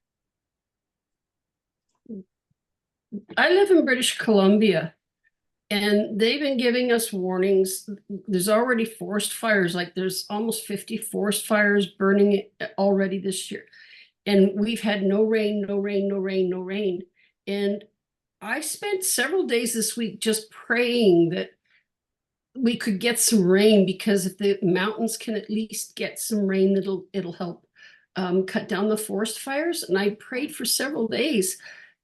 Speaker 3: I live in British Columbia, and they've been giving us warnings. There's already forest fires, like there's almost 50 forest fires burning already this year. And we've had no rain, no rain, no rain, no rain. And I spent several days this week just praying that we could get some rain, because if the mountains can at least get some rain, it'll help cut down the forest fires. And I prayed for several days,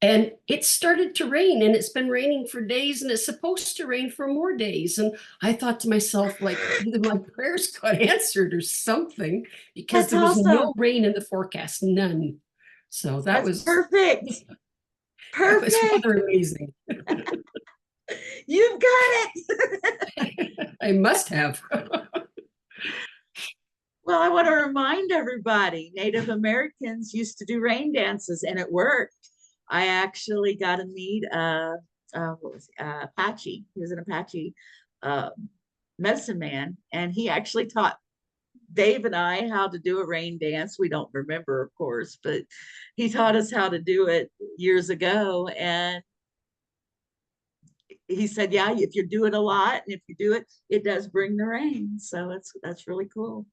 Speaker 3: and it started to rain, and it's been raining for days, and it's supposed to rain for more days. And I thought to myself, like, either my prayers got answered or something, because
Speaker 1: That's
Speaker 3: there was
Speaker 1: awesome.
Speaker 3: no rain in the forecast, none. So that
Speaker 1: That's
Speaker 3: was
Speaker 1: perfect.
Speaker 3: that was
Speaker 1: Perfect.
Speaker 3: rather amazing.
Speaker 1: You've got it.
Speaker 3: I must have.
Speaker 1: Well, I want to remind everybody, Native Americans used to do rain dances and it worked. I actually got to meet what was Apache. He was an Apache uh, medicine man, and he actually taught Dave and I how to do a rain dance. We don't remember, of course, but he taught us how to do it years ago. And he said, yeah, if you do it a lot, and if you do it, it does bring the rain. So that's really cool.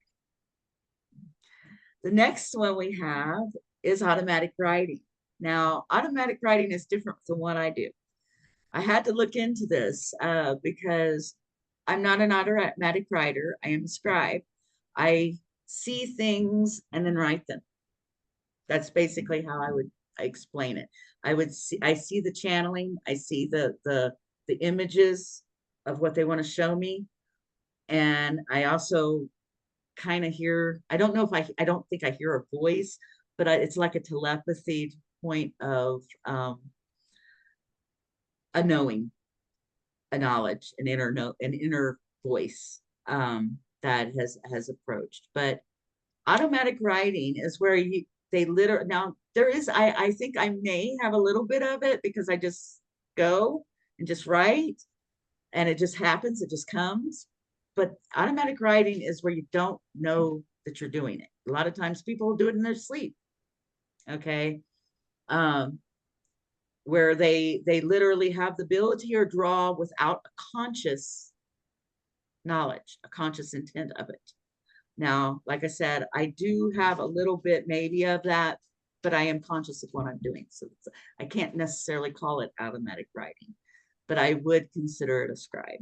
Speaker 1: The next one we have is automatic writing. Now, automatic writing is different than what I do. I had to look into this because I'm not an automatic writer. I am a scribe. I see things and then write them. That's basically how I would explain it. I see the channeling. I see the images of what they want to show me. And I also kind of hear, I don't know if I don't think I hear a voice, but it's like a telepathy point of a knowing, a knowledge, an inner voice that has approached. But automatic writing is where they literally, now there is, I think I may have a little bit of it because I just go and just write and it just happens, it just comes. But automatic writing is where you don't know that you're doing it. A lot of times people do it in their sleep. Okay. Where they literally have the ability or draw without a conscious knowledge, a conscious intent of it. Now, like I said, I do have a little bit maybe of that, but I am conscious of what I'm doing. So I can't necessarily call it automatic writing, but I would consider it a scribe.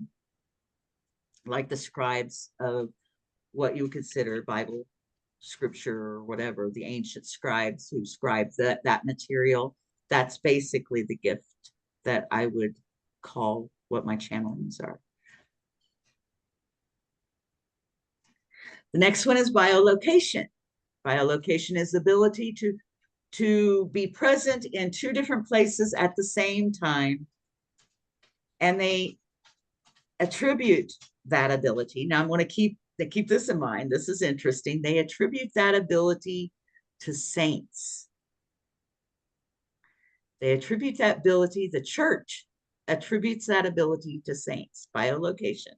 Speaker 1: Like the scribes of what you would consider Bible scripture or whatever, the ancient scribes who scribed that material. That's basically the gift that I would call what my channelings are. The next one is biolocation. Biolocation is the ability to be present in two different places at the same time. And they attribute that ability. Now I'm going to keep this in mind. This is interesting. They attribute that ability to saints. They attribute that ability, the church attributes that ability to saints, biolocation.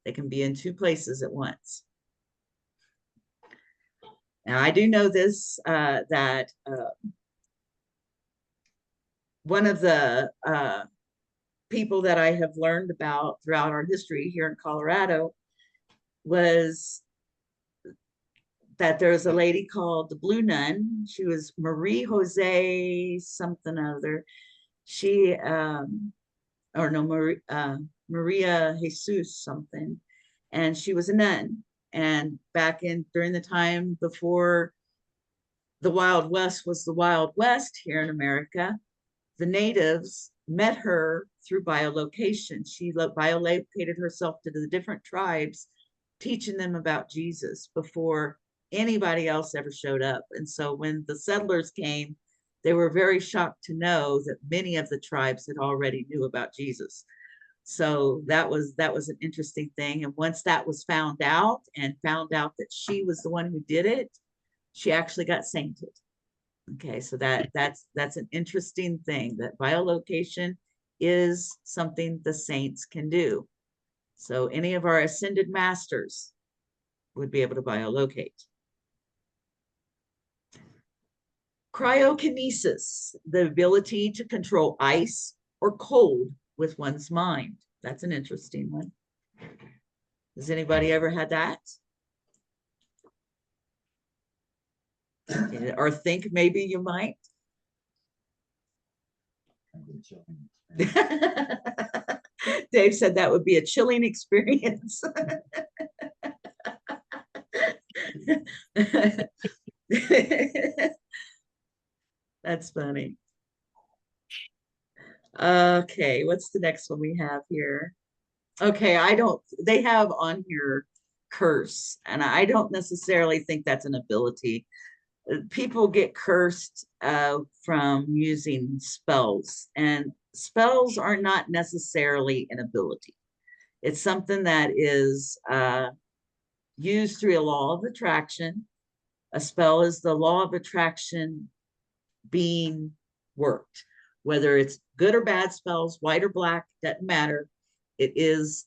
Speaker 1: They can be in two places at once. Now, I do know this, that one of the people that I have learned about throughout our history here in Colorado was that there's a lady called the Blue Nun. She was Marie Jose something other. She, or no, Maria Jesus something. And she was a nun. And back during the time before the Wild West was the Wild West here in America, the natives met her through biolocation. She biolocated herself to the different tribes, teaching them about Jesus before anybody else ever showed up. And so when the settlers came, they were very shocked to know that many of the tribes had already knew about Jesus. So that was an interesting thing. And once that was found out that she was the one who did it, she actually got sainted. Okay, so that's an interesting thing, that biolocation is something the saints can do. So any of our ascended masters would be able to biolocate. Cryokinesis, the ability to control ice or cold with one's mind. That's an interesting one. Has anybody ever had that? Or think maybe you might? Dave said that would be a chilling experience. That's funny. Okay, what's the next one we have here? Okay, they have on here curse, and I don't necessarily think that's an ability. People get cursed from using spells, and spells are not necessarily an ability. It's something that is used through a law of attraction. A spell is the law of attraction being worked, whether it's good or bad spells, white or black, doesn't matter. It is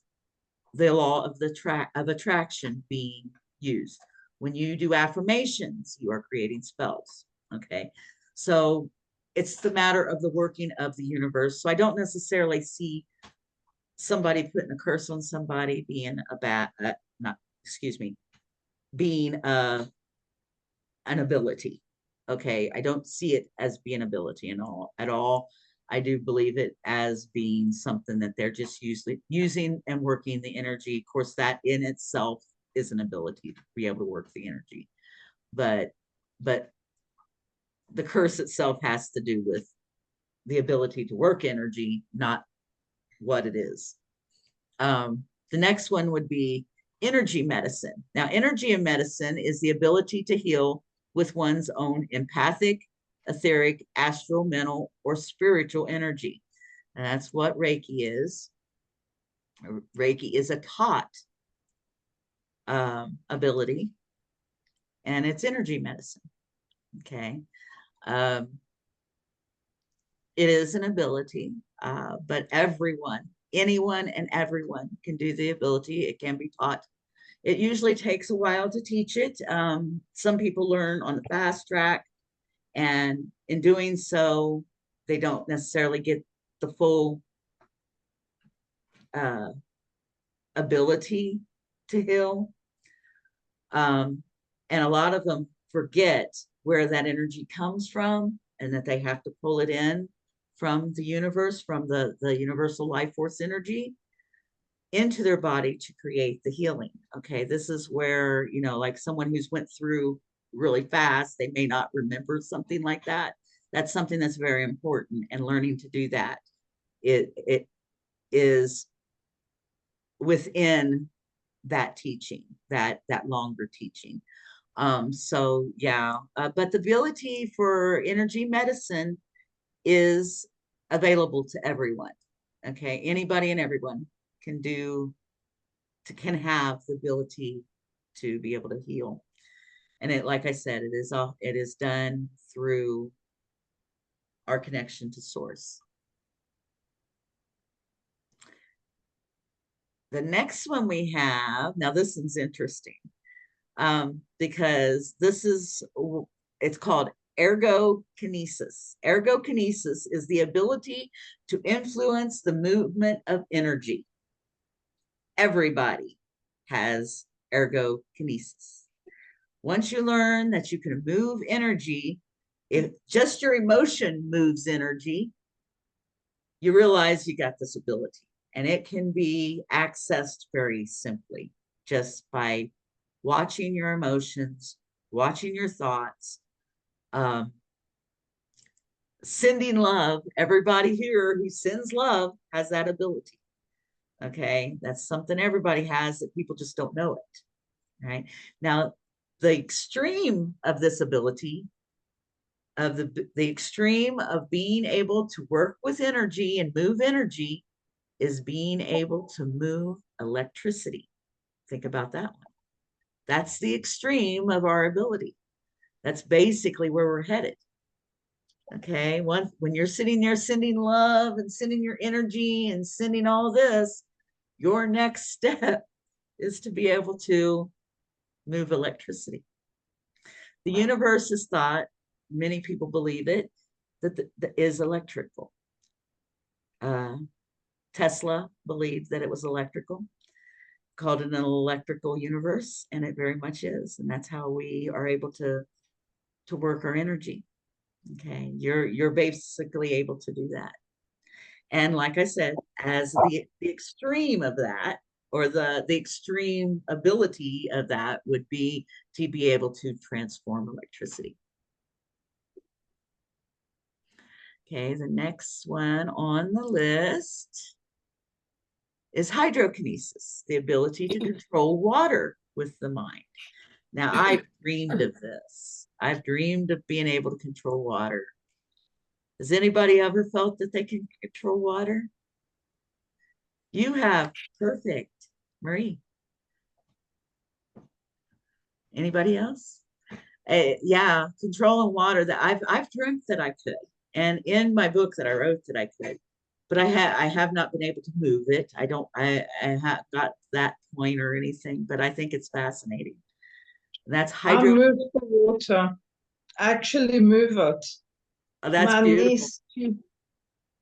Speaker 1: the law of attraction being used. When you do affirmations, you are creating spells. Okay, so it's the matter of the working of the universe. So I don't necessarily see somebody putting a curse on somebody being being an ability. Okay, I don't see it as being ability at all. I do believe it as being something that they're just using and working the energy. Of course, that in itself is an ability to be able to work the energy. But the curse itself has to do with the ability to work energy, not what it is. The next one would be energy medicine. Now, energy in medicine is the ability to heal with one's own empathic, etheric, astral, mental, or spiritual energy. And that's what Reiki is. Reiki is a taught ability, and it's energy medicine. Okay. It is an ability, but anyone and everyone can do the ability. It can be taught. It usually takes a while to teach it. Some people learn on the fast track, and in doing so, they don't necessarily get the full ability to heal. And a lot of them forget where that energy comes from, and that they have to pull it in from the universe, from the universal life force energy into their body to create the healing. Okay, this is where, like someone who's went through really fast, they may not remember something like that. That's something that's very important, and learning to do that, it is within that teaching, that longer teaching. So yeah, but the ability for energy medicine is available to everyone. Okay, anybody and everyone can have the ability to be able to heal. And it, like I said, it is done through our connection to source. The next one we have, now this one's interesting, because it's called ergokinesis. Ergokinesis is the ability to influence the movement of energy. Everybody has ergokinesis. Once you learn that you can move energy, if just your emotion moves energy, you realize you got this ability, and it can be accessed very simply just by watching your emotions, watching your thoughts, sending love. Everybody here who sends love has that ability. Okay, that's something everybody has that people just don't know it. Right now, the extreme of this ability, of the extreme of being able to work with energy and move energy, is being able to move electricity. Think about that one. That's the extreme of our ability. That's basically where we're headed. Okay, when you're sitting there sending love and sending your energy and sending all this, your next step is to be able to move electricity. The universe is thought, many people believe it, that is electrical. Tesla believed that it was electrical, called it an electrical universe, and it very much is. And that's how we are able to work our energy. Okay, you're basically able to do that. And like I said, as the extreme of that, or the extreme ability of that, would be to be able to transform electricity. Okay, the next one on the list is hydrokinesis, the ability to control water with the mind. Now, I've dreamed of this. I've dreamed of being able to control water. Has anybody ever felt that they can control water? You have. Perfect. Marie. Anybody else? Yeah, controlling water. That I've dreamt that I could, and in my book that I wrote that I could, but I have not been able to move it. I have got that point or anything, but I think it's fascinating. And that's
Speaker 5: I
Speaker 1: hydro.
Speaker 5: move the water. I actually move it.
Speaker 1: Oh, that's
Speaker 5: My
Speaker 1: beautiful.
Speaker 5: niece,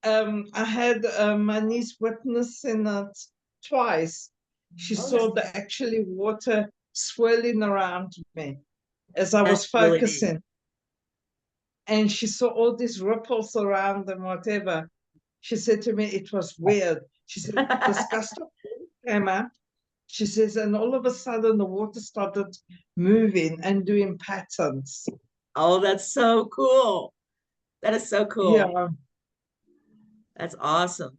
Speaker 5: I had my niece witnessing it twice. She
Speaker 1: Oh,
Speaker 5: saw the actually water swirling around me as I was
Speaker 1: That's really neat.
Speaker 5: focusing. And she saw all these ripples around and whatever. She said to me, it was weird. She said, this gust of wind came up. She says, and all of a sudden the water started moving and doing patterns.
Speaker 1: Oh, that's so cool. That is so cool.
Speaker 5: Yeah.
Speaker 1: That's awesome.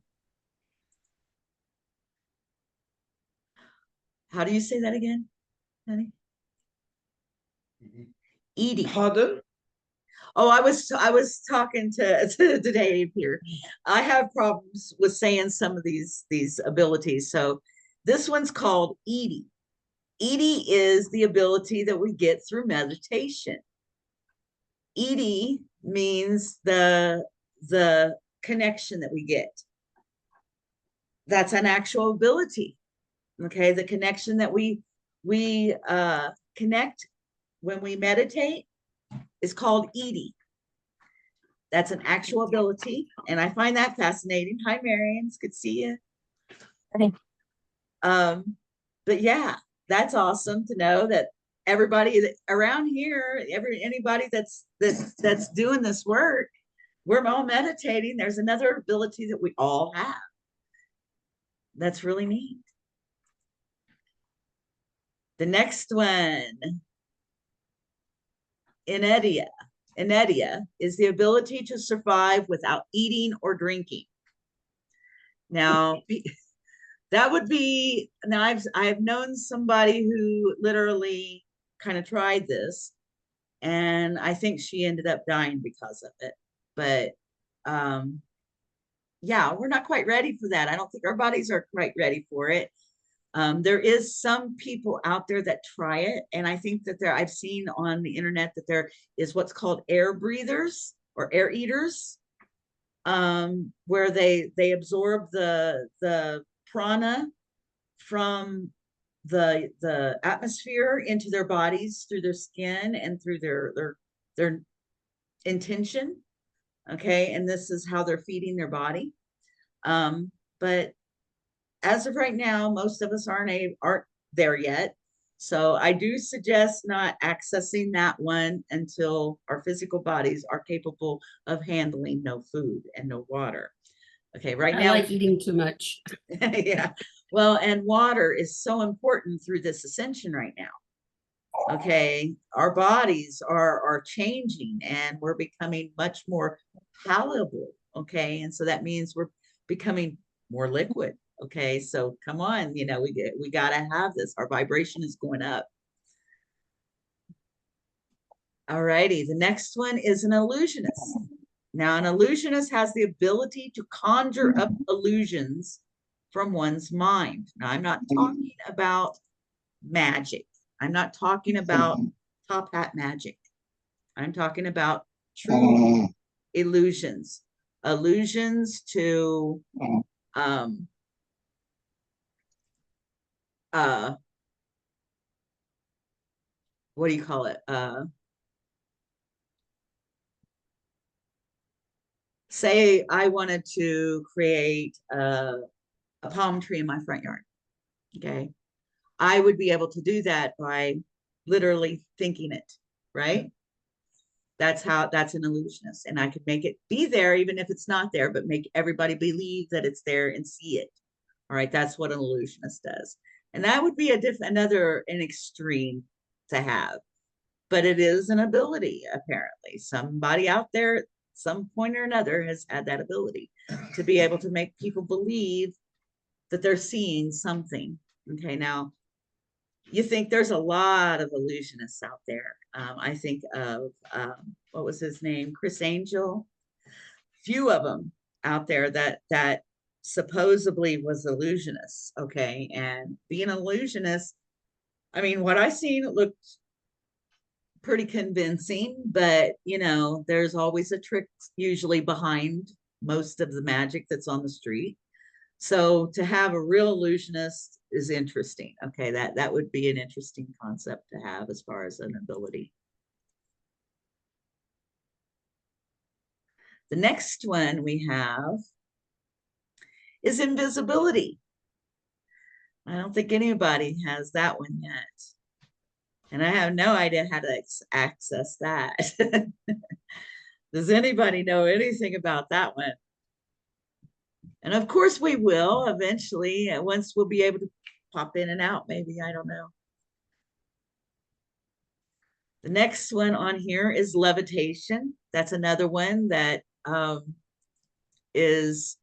Speaker 1: How do you say that again, honey? Edie.
Speaker 5: Pardon?
Speaker 1: Oh, I was talking to Dave here. I have problems with saying some of these abilities. So this one's called Edie. Edie is the ability that we get through meditation. Edie means the connection that we get. That's an actual ability. Okay, the connection that we connect when we meditate is called Edie. That's an actual ability, and I find that fascinating. Hi, Marion, it's good to see you.
Speaker 4: Hey.
Speaker 1: But yeah, that's awesome to know that everybody around here, anybody that's doing this work, we're all meditating. There's another ability that we all have. That's really neat. The next one, inedia. Inedia is the ability to survive without eating or drinking. Now, that would be, now I've known somebody who literally kind of tried this, and I think she ended up dying because of it. But yeah, we're not quite ready for that. I don't think our bodies are quite ready for it. There is some people out there that try it, and I think that I've seen on the internet that there is what's called air breathers or air eaters, where they absorb the prana from the atmosphere into their bodies through their skin and through their intention. Okay, and this is how they're feeding their body. But as of right now, most of us aren't there yet. So I do suggest not accessing that one until our physical bodies are capable of handling no food and no water. Okay, right
Speaker 3: I
Speaker 1: now,
Speaker 3: like eating too much.
Speaker 1: yeah. Well, and water is so important through this ascension right now. Okay, our bodies are changing and we're becoming much more palatable. Okay, and so that means we're becoming more liquid. Okay, so come on, you know, we got to have this. Our vibration is going up. All righty, the next one is an illusionist. Now, an illusionist has the ability to conjure up illusions from one's mind. Now, I'm not talking about magic. I'm not talking about top hat magic. I'm talking about true illusions, illusions to what do you call it? Say I wanted to create a palm tree in my front yard. Okay. I would be able to do that by literally thinking it, right? That's an illusionist. And I could make it be there even if it's not there, but make everybody believe that it's there and see it. All right, that's what an illusionist does. And that would be an extreme to have. But it is an ability, apparently. Somebody out there, some point or another, has had that ability to be able to make people believe that they're seeing something. Okay, now you think there's a lot of illusionists out there. I think of what was his name, Chris Angel. Few of them out there that supposedly was illusionists. Okay, and being an illusionist, I mean, what I seen, it looked pretty convincing, but you know, there's always a trick usually behind most of the magic that's on the street. So to have a real illusionist is interesting. Okay, that would be an interesting concept to have as far as an ability. The next one we have is invisibility. I don't think anybody has that one yet. And I have no idea how to access that. Does anybody know anything about that one? And of course we will eventually, once we'll be able to pop in and out, maybe, I don't know. The next one on here is levitation. That's another one that it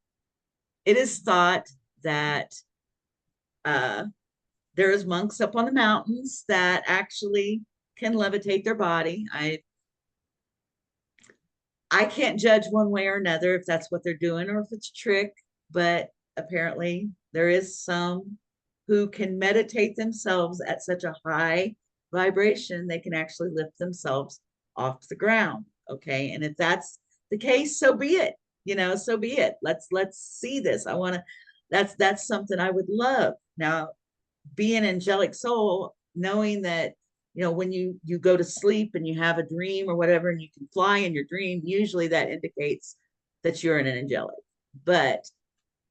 Speaker 1: is thought that there's monks up on the mountains that actually can levitate their body. I can't judge one way or another if that's what they're doing or if it's a trick, but apparently there is some who can meditate themselves at such a high vibration, they can actually lift themselves off the ground. Okay. And if that's the case, so be it, you know, so be it. Let's see this. That's something I would love. Now, be an angelic soul, knowing that, you know, when you go to sleep and you have a dream or whatever, and you can fly in your dream, usually that indicates that you're an angelic. But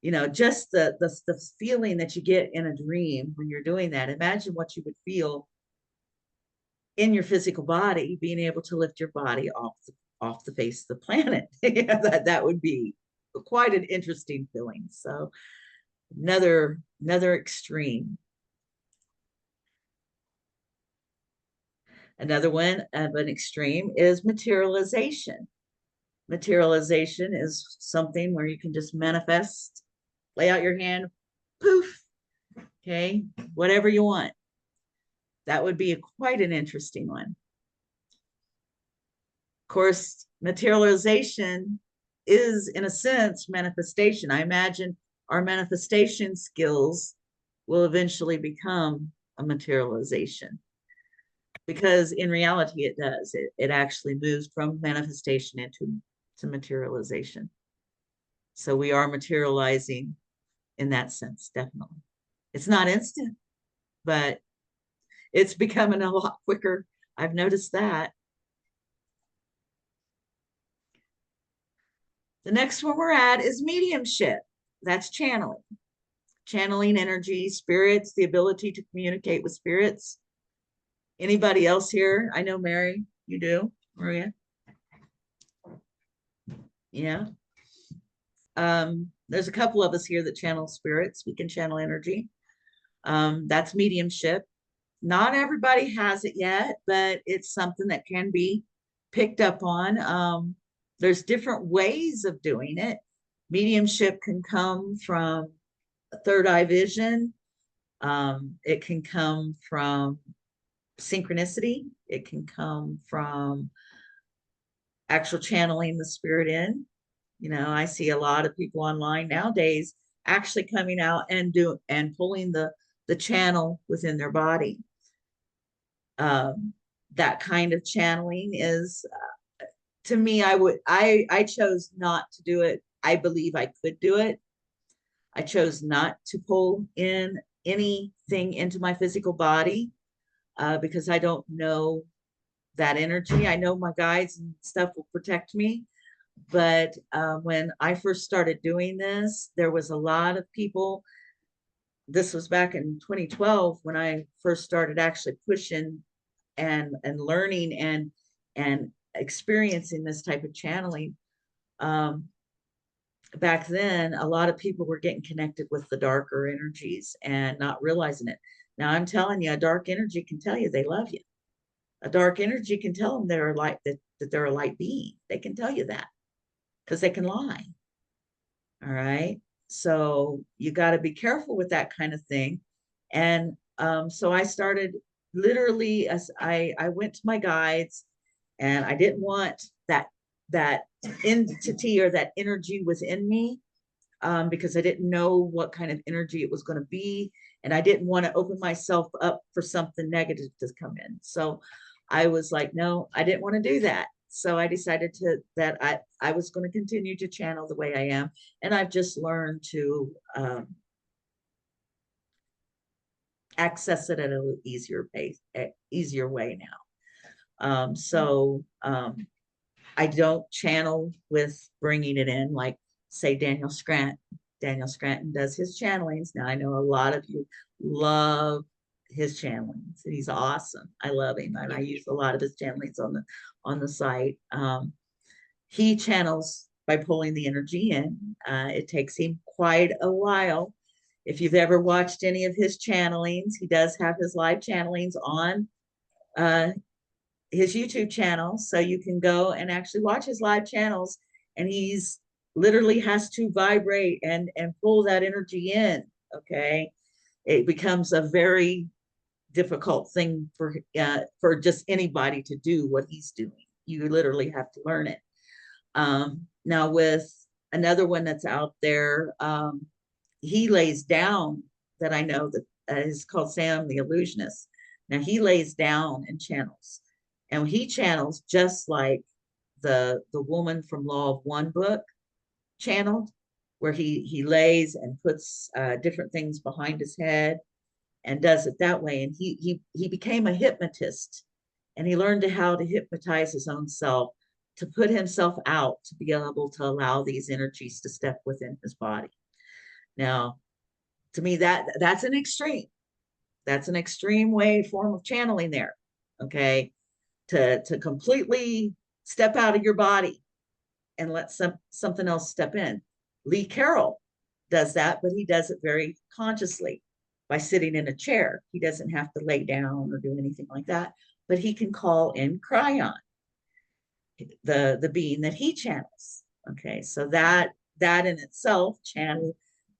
Speaker 1: you know, just the feeling that you get in a dream when you're doing that, imagine what you would feel in your physical body, being able to lift your body off the face of the planet. Yeah, that would be quite an interesting feeling. So another extreme. Another one of an extreme is materialization. Materialization is something where you can just manifest, lay out your hand, poof, okay, whatever you want. That would be quite an interesting one. Of course, materialization is, in a sense, manifestation. I imagine our manifestation skills will eventually become a materialization, because in reality it does. It actually moves from manifestation into materialization. So we are materializing in that sense, definitely. It's not instant, but it's becoming a lot quicker. I've noticed that. The next one we're at is mediumship. That's channeling. Channeling energy, spirits, the ability to communicate with spirits. Anybody else here? I know Mary, you do, Maria. Yeah. There's a couple of us here that channel spirits. We can channel energy. That's mediumship. Not everybody has it yet, but it's something that can be picked up on. There's different ways of doing it. Mediumship can come from a third eye vision. It can come from synchronicity. It can come from actual channeling the spirit in. You know, I see a lot of people online nowadays actually coming out and pulling the channel within their body. That kind of channeling is, to me, I chose not to do it. I believe I could do it. I chose not to pull in anything into my physical body because I don't know that energy. I know my guides and stuff will protect me. But when I first started doing this, there was a lot of people. This was back in 2012 when I first started actually pushing and learning and experiencing this type of channeling. Back then, a lot of people were getting connected with the darker energies and not realizing it. Now I'm telling you, a dark energy can tell you they love you. A dark energy can tell them they're like that they're a light being. They can tell you that because they can lie. All right. So you got to be careful with that kind of thing. And so I started literally as I went to my guides, and I didn't want that entity or that energy within me because I didn't know what kind of energy it was going to be. And I didn't want to open myself up for something negative to come in. So I was like, no, I didn't want to do that. So I decided that I was going to continue to channel the way I am. And I've just learned to access it at an easier pace, easier way now. I don't channel with bringing it in like, say, Daniel Scranton. Daniel Scranton does his channelings. Now I know a lot of you love his channelings. He's awesome. I love him, and I use a lot of his channelings on the site. He channels by pulling the energy in. It takes him quite a while. If you've ever watched any of his channelings, he does have his live channelings on his YouTube channel, so you can go and actually watch his live channels, and he's literally has to vibrate and pull that energy in. Okay, it becomes a very difficult thing for just anybody to do what he's doing. You literally have to learn it. Now with another one that's out there, he lays down, that I know that is called Sam the Illusionist. Now he lays down and channels, and he channels just like the woman from Law of One book channeled, where he lays and puts different things behind his head and does it that way. And he became a hypnotist, and he learned how to hypnotize his own self, to put himself out, to be able to allow these energies to step within his body. Now, to me, that's an extreme. That's an extreme form of channeling there. Okay, to completely step out of your body and let something else step in. Lee Carroll does that, but he does it very consciously by sitting in a chair. He doesn't have to lay down or do anything like that, but he can call in Cryon, the being that he channels. Okay, so that in itself, channel,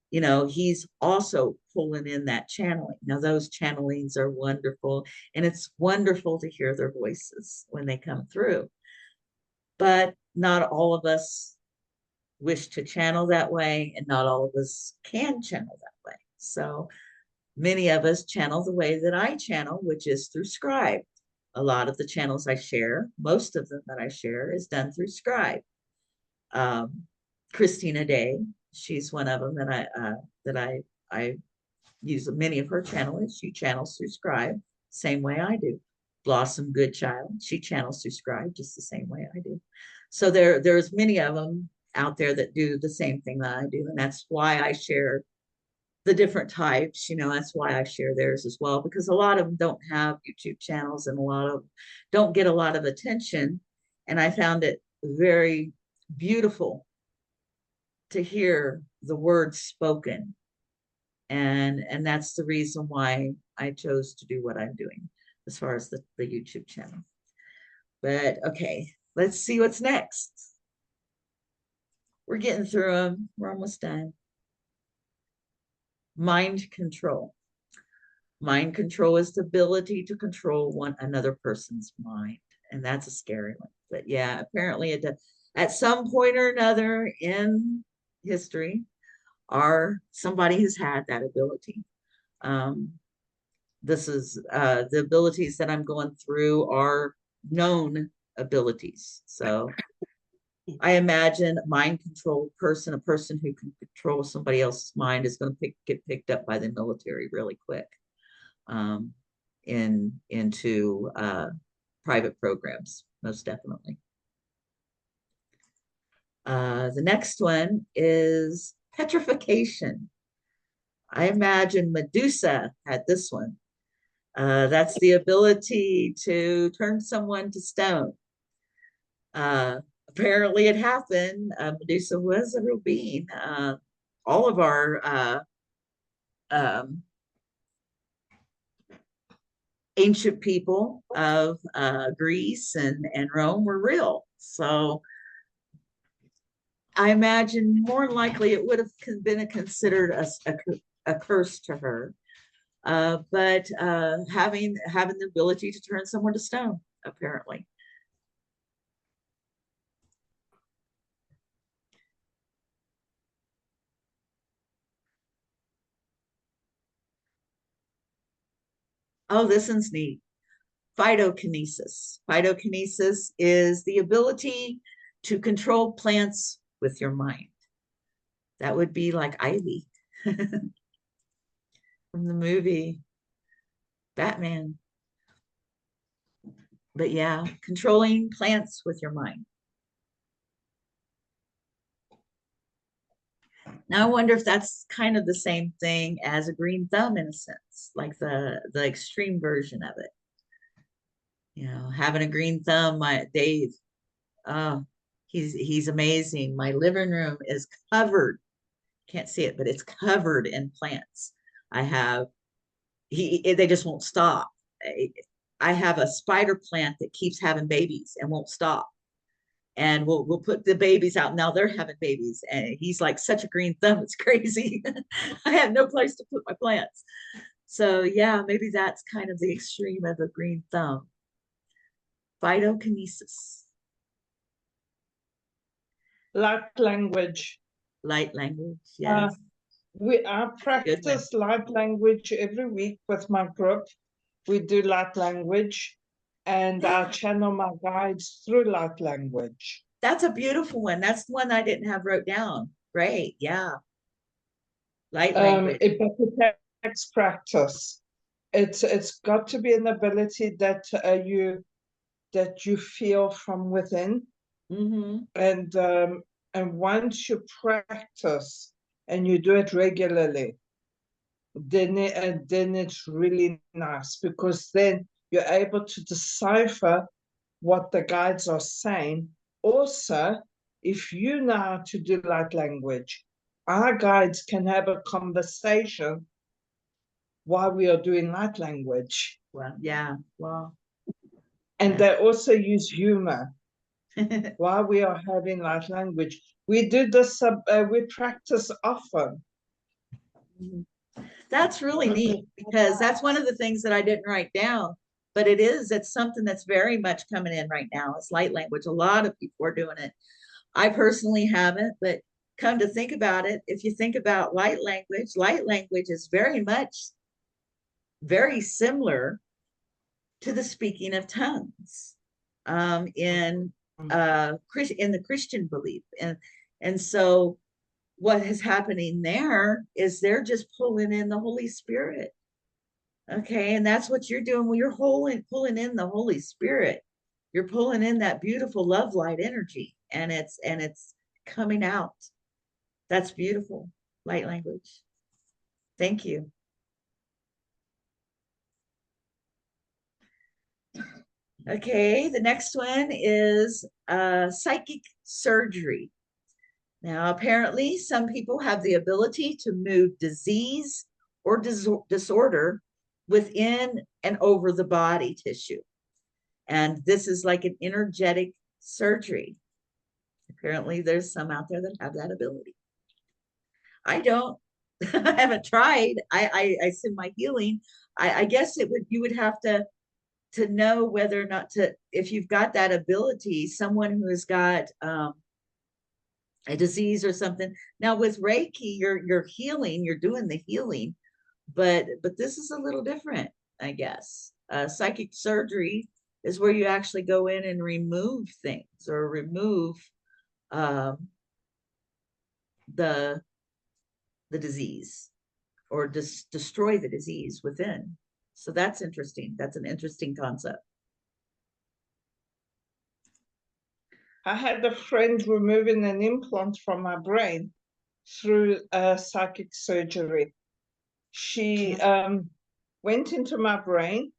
Speaker 1: you know, he's also pulling in that channeling. Now those channelings are wonderful, and it's wonderful to hear their voices when they come through. But not all of us wish to channel that way, and not all of us can channel that way. So many of us channel the way that I channel, which is through Scribe. A lot of the channels I share, most of them that I share, is done through Scribe. Christina Day, she's one of them that I use many of her channels. She channels through Scribe, same way I do. Blossom Goodchild, she channels through Scribe just the same way I do. So there's many of them out there that do the same thing that I do, and that's why I share the different types. That's why I share theirs as well, because a lot of them don't have YouTube channels, and a lot of them don't get a lot of attention. And I found it very beautiful to hear the words spoken, and that's the reason why I chose to do what I'm doing as far as the YouTube channel. But okay, let's see what's next. We're getting through them. We're almost done. Mind control. Mind control is the ability to control another person's mind, and that's a scary one. But yeah, apparently at some point or another in history, somebody has had that ability. This is the abilities that I'm going through are known abilities. So I imagine a mind control person, a person who can control somebody else's mind, is going to get picked up by the military really quick into private programs, most definitely. The next one is petrification. I imagine Medusa had this one. That's the ability to turn someone to stone. Apparently it happened. Medusa was a real being. All of our ancient people of Greece and Rome were real. So I imagine more likely it would have been considered a curse to her. But having the ability to turn someone to stone, apparently. Oh, this one's neat. Phytokinesis. Phytokinesis is the ability to control plants with your mind. That would be like Ivy from the movie Batman. But yeah, controlling plants with your mind. Now I wonder if that's kind of the same thing as a green thumb in a sense, like the extreme version of it. Having a green thumb, Dave, he's amazing. My living room is covered. Can't see it, but it's covered in plants. They just won't stop. I have a spider plant that keeps having babies and won't stop. And we'll put the babies out. Now they're having babies, and he's like such a green thumb. It's crazy. I have no place to put my plants. So yeah, maybe that's kind of the extreme of a green thumb. Phytokinesis.
Speaker 5: Light language.
Speaker 1: Light language, yes.
Speaker 5: I practice light language every week with my group. We do light language, and I channel my guides through light language.
Speaker 1: That's a beautiful one. That's the one I didn't have wrote down. Great, yeah. Light language.
Speaker 5: It takes practice. It's got to be an ability that you feel from within. And once you practice and you do it regularly, then it's really nice, because then you're able to decipher what the guides are saying. Also, if you know how to do light language, our guides can have a conversation while we are doing light language.
Speaker 1: Well, yeah, well.
Speaker 5: And they also use humor while we are having light language. We do this, we practice often.
Speaker 1: That's really neat, because that's one of the things that I didn't write down, but it's something that's very much coming in right now. It's light language. A lot of people are doing it. I personally haven't, but come to think about it, if you think about light language is very similar to the speaking of tongues in the Christian belief. And so what is happening there is they're just pulling in the Holy Spirit. Okay, and that's what you're doing when you're pulling in the Holy Spirit. You're pulling in that beautiful love light energy, and it's coming out. That's beautiful. Light language. Thank you. Okay, the next one is psychic surgery. Now, apparently, some people have the ability to move disease or disorder within and over the body tissue. And this is like an energetic surgery. Apparently, there's some out there that have that ability. I don't. I haven't tried. I send my healing. I guess you would have to know whether or not to, if you've got that ability, someone who has got a disease or something. Now with Reiki, you're healing, you're doing the healing, but this is a little different, I guess. Psychic surgery is where you actually go in and remove things or remove the disease or destroy the disease within. So that's interesting. That's an interesting concept.
Speaker 5: I had a friend removing an implant from my brain through psychic surgery. She went into my brain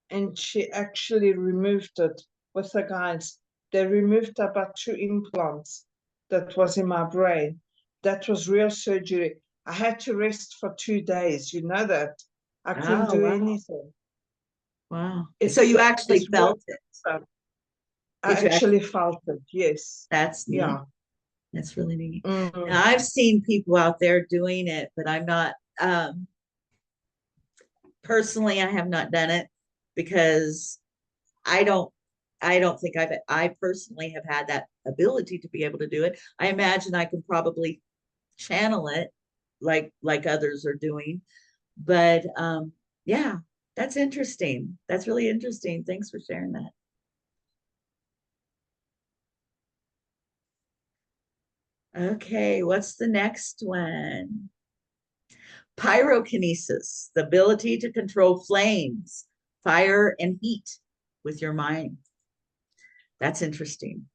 Speaker 5: and she actually removed it with the guys. They removed about 2 implants that was in my brain. That was real surgery. I had to rest for 2 days. You know that. I couldn't do anything.
Speaker 1: Wow. So you actually felt it.
Speaker 5: I actually felt it, yes.
Speaker 1: That's neat.
Speaker 5: Yeah.
Speaker 1: That's really neat.
Speaker 5: Mm.
Speaker 1: Now, I've seen people out there doing it, but I'm not, personally, I have not done it because I don't think I personally have had that ability to be able to do it. I imagine I can probably channel it like others are doing, but yeah, that's interesting. That's really interesting. Thanks for sharing that. Okay, what's the next one? Pyrokinesis, the ability to control flames, fire, and heat with your mind. That's interesting.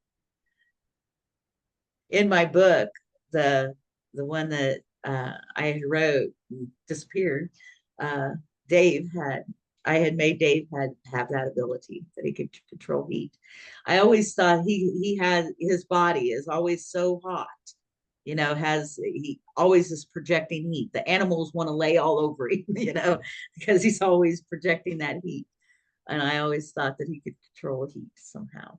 Speaker 1: In my book, the one that I wrote disappeared, I had made Dave have that ability that he could control heat. I always thought he had, his body is always so hot, you know, he always is projecting heat. The animals want to lay all over him, you know, because he's always projecting that heat. And I always thought that he could control heat somehow.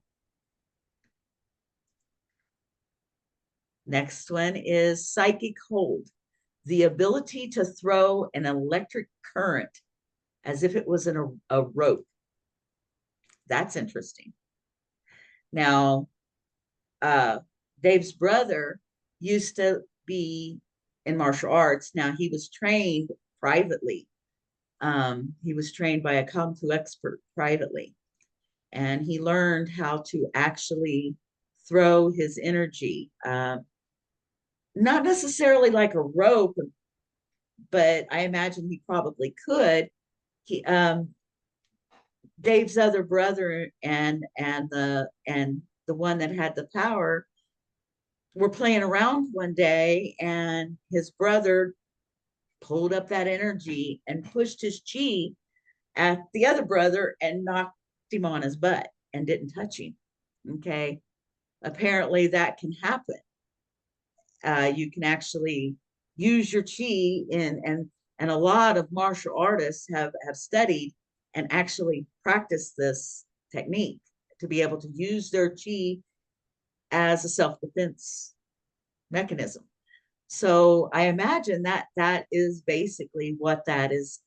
Speaker 1: Next one is psychic hold, the ability to throw an electric current as if it was in a rope. That's interesting. Now, Dave's brother used to be in martial arts. Now he was trained privately. He was trained by a Kung Fu expert privately. And he learned how to actually throw his energy, not necessarily like a rope, but I imagine he probably could. Dave's other brother and the one that had the power were playing around one day, and his brother pulled up that energy and pushed his chi at the other brother and knocked him on his butt and didn't touch him. Okay, apparently that can happen. You can actually use your chi and a lot of martial artists have studied and actually practice this technique to be able to use their chi as a self-defense mechanism. So I imagine that is basically what that is.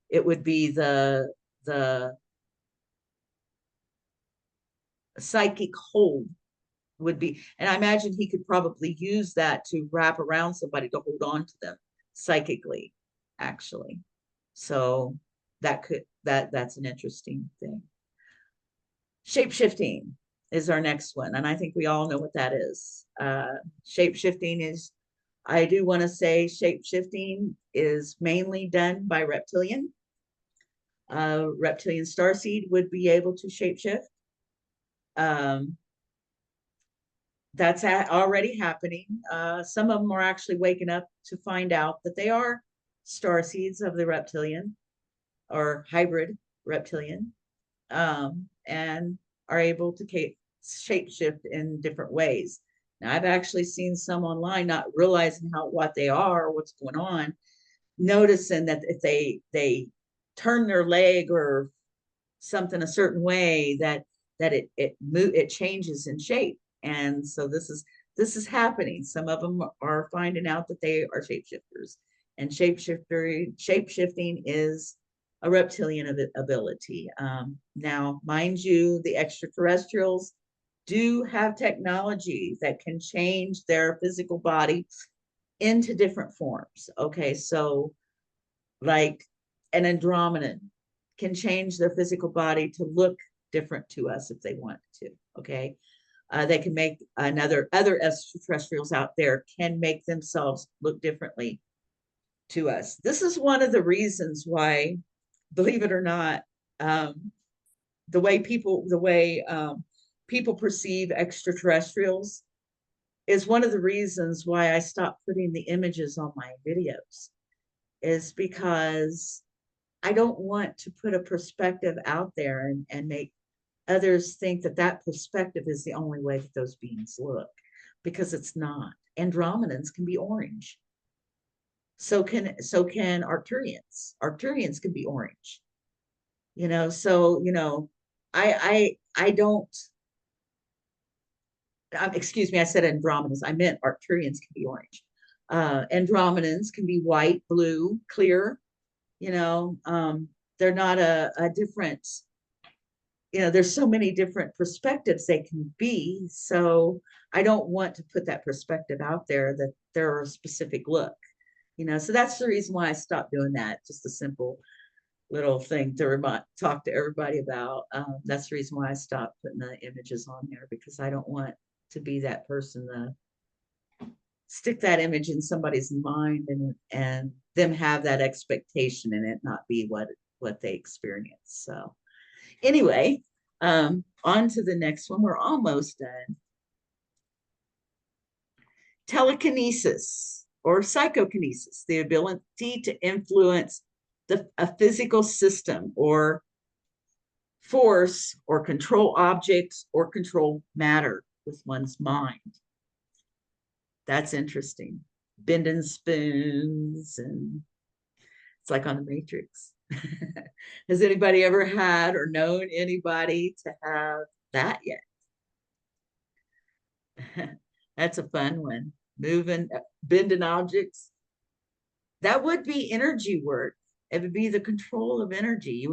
Speaker 1: It would be the psychic hold would be, and I imagine he could probably use that to wrap around somebody to hold on to them psychically, actually. So that's an interesting thing. Shape-shifting, is our next one, and I think we all know what that is. Shape shifting is, I do want to say shape shifting is mainly done by reptilian. Reptilian starseed would be able to shapeshift. That's already happening. Some of them are actually waking up to find out that they are starseeds of the reptilian or hybrid reptilian, and are able to shapeshift in different ways. Now, I've actually seen some online not realizing what they are, or what's going on, noticing that if they turn their leg or something a certain way, that it changes in shape. And so this is happening. Some of them are finding out that they are shapeshifters, and shapeshifting is a reptilian ability. Now, mind you, the extraterrestrials do have technology that can change their physical body into different forms. Okay, so like an Andromedan can change their physical body to look different to us if they want to. Okay, they can make other extraterrestrials out there can make themselves look differently to us. This is one of the reasons why, believe it or not, the way people perceive extraterrestrials is one of the reasons why I stopped putting the images on my videos, is because I don't want to put a perspective out there and make others think that perspective is the only way that those beings look, because it's not. Andromedans can be orange. So can Arcturians. Arcturians can be orange. So I don't, excuse me, I said Andromedans. I meant Arcturians can be orange. Andromedans can be white, blue, clear. They're not a different, there's so many different perspectives they can be. So I don't want to put that perspective out there that they're a specific look, so that's the reason why I stopped doing that. Just a simple little thing to talk to everybody about. That's the reason why I stopped putting the images on there, because I don't want to be that person to stick that image in somebody's mind and them have that expectation and it not be what they experience. So anyway, on to the next one. We're almost done. Telekinesis or psychokinesis, the ability to influence a physical system or force or control objects or control matter with one's mind. That's interesting. Bending spoons, and it's like on the Matrix. Has anybody ever had or known anybody to have that yet? That's a fun one. Moving, bending objects. That would be energy work. It would be the control of energy.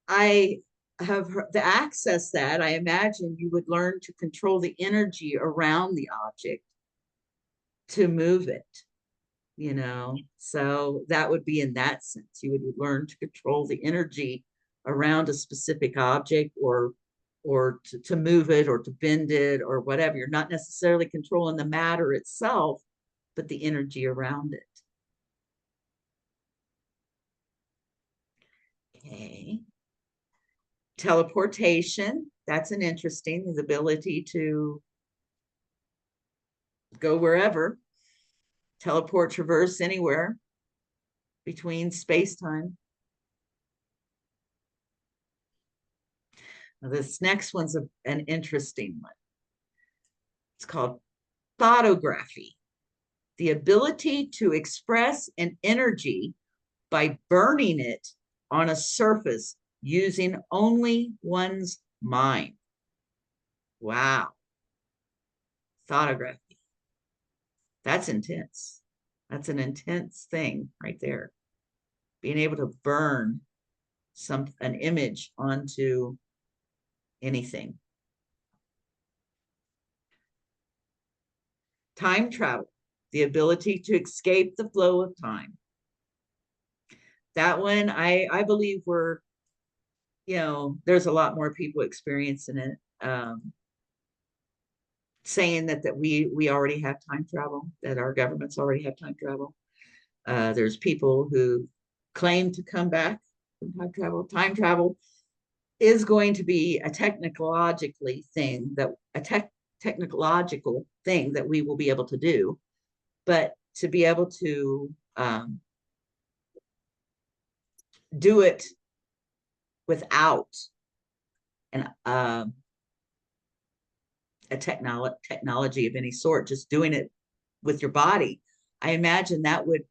Speaker 1: I have to access that. I imagine you would learn to control the energy around the object to move it, so that would be in that sense. You would learn to control the energy around a specific object, or to move it or to bend it or whatever. You're not necessarily controlling the matter itself, but the energy around it. Okay. Teleportation, that's an interesting, the ability to go wherever, teleport, traverse anywhere between space-time. Now, this next one's an interesting one. It's called photography, the ability to express an energy by burning it on a surface using only one's mind. Wow. Photography. That's intense. That's an intense thing right there. Being able to burn an image onto anything. Time travel, the ability to escape the flow of time. That one, I believe there's a lot more people experiencing it saying that we already have time travel, that our governments already have time travel. There's people who claim to come back from time travel. Time travel is going to be a technological thing that we will be able to do, but to be able to do it without an a technology of any sort, just doing it with your body, I imagine that would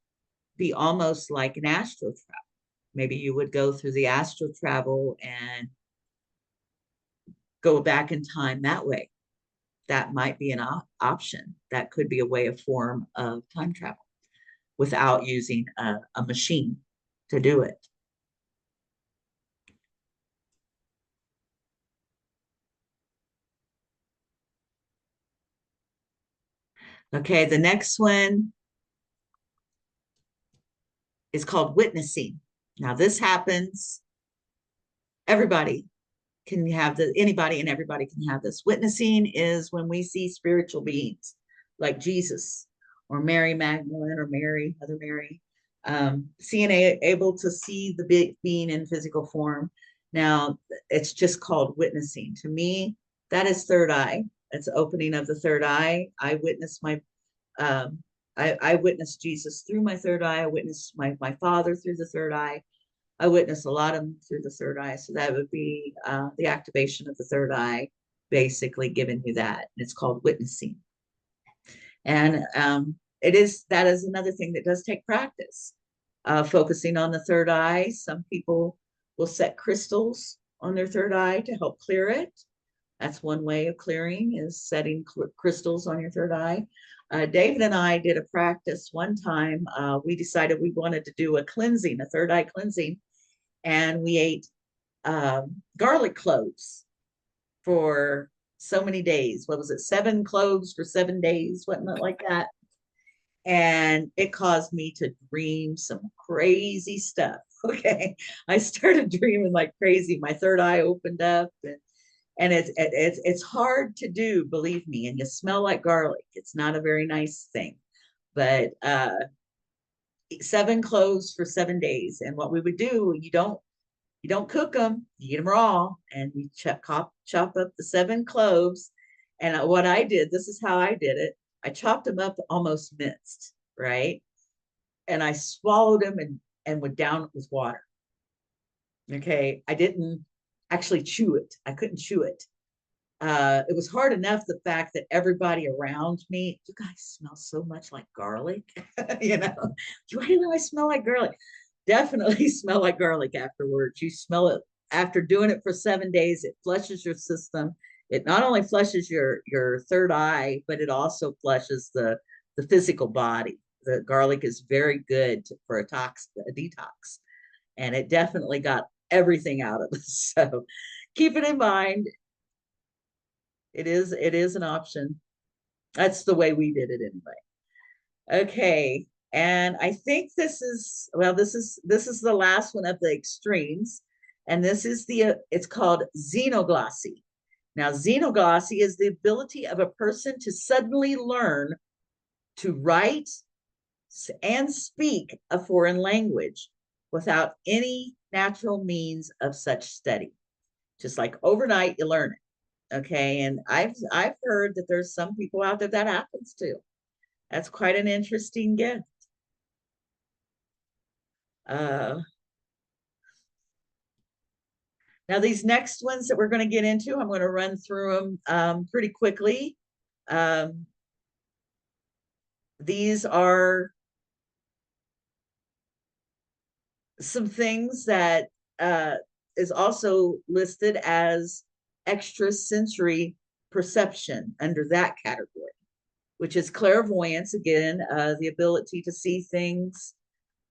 Speaker 1: be almost like an astral travel. Maybe you would go through the astral travel and go back in time that way. That might be an option. That could be a form of time travel without using a machine to do it. Okay, the next one is called witnessing. Now this happens, everybody can have anybody and everybody can have this. Witnessing is when we see spiritual beings like Jesus or Mary Magdalene or Mother Mary, able to see the big being in physical form. Now it's just called witnessing. To me, that is third eye. It's opening of the third eye. I witnessed I witnessed Jesus through my third eye. I witnessed my father through the third eye. I witnessed a lot of them through the third eye. So that would be the activation of the third eye, basically giving you that. And it's called witnessing. And that is another thing that does take practice. Focusing on the third eye. Some people will set crystals on their third eye to help clear it. That's one way of clearing, is setting crystals on your third eye. David and I did a practice one time. We decided we wanted to do a third eye cleansing, and we ate garlic cloves for so many days. What was it? 7 cloves for 7 days, wasn't it like that? And it caused me to dream some crazy stuff. Okay, I started dreaming like crazy. My third eye opened up, and it's hard to do, believe me. And you smell like garlic. It's not a very nice thing, but 7 cloves for 7 days. And what we would do, you don't cook them, you eat them raw, and you chop up the 7 cloves. And what I did, this is how I did it. I chopped them up almost minced, right? And I swallowed them and went down with water. Okay, I didn't actually chew it. I couldn't chew it. It was hard enough, the fact that everybody around me, you guys smell so much like garlic. You know, why do I smell like garlic? Definitely smell like garlic afterwards. You smell it after doing it for 7 days. It flushes your system. It not only flushes your third eye, but it also flushes the physical body. The garlic is very good for a detox, and it definitely got everything out of us. So keep it in mind. It is an option. That's the way we did it anyway. Okay, and I think this is the last one of the extremes, and this is it's called xenoglossy. Now, xenoglossy is the ability of a person to suddenly learn to write and speak a foreign language without any natural means of such study. Just like overnight, you learn it. Okay, and I've heard that there's some people out there that happens to. That's quite an interesting gift. Now these next ones that we're going to get into, I'm going to run through them pretty quickly. These are some things that is also listed as extrasensory perception under that category, which is clairvoyance, again, the ability to see things,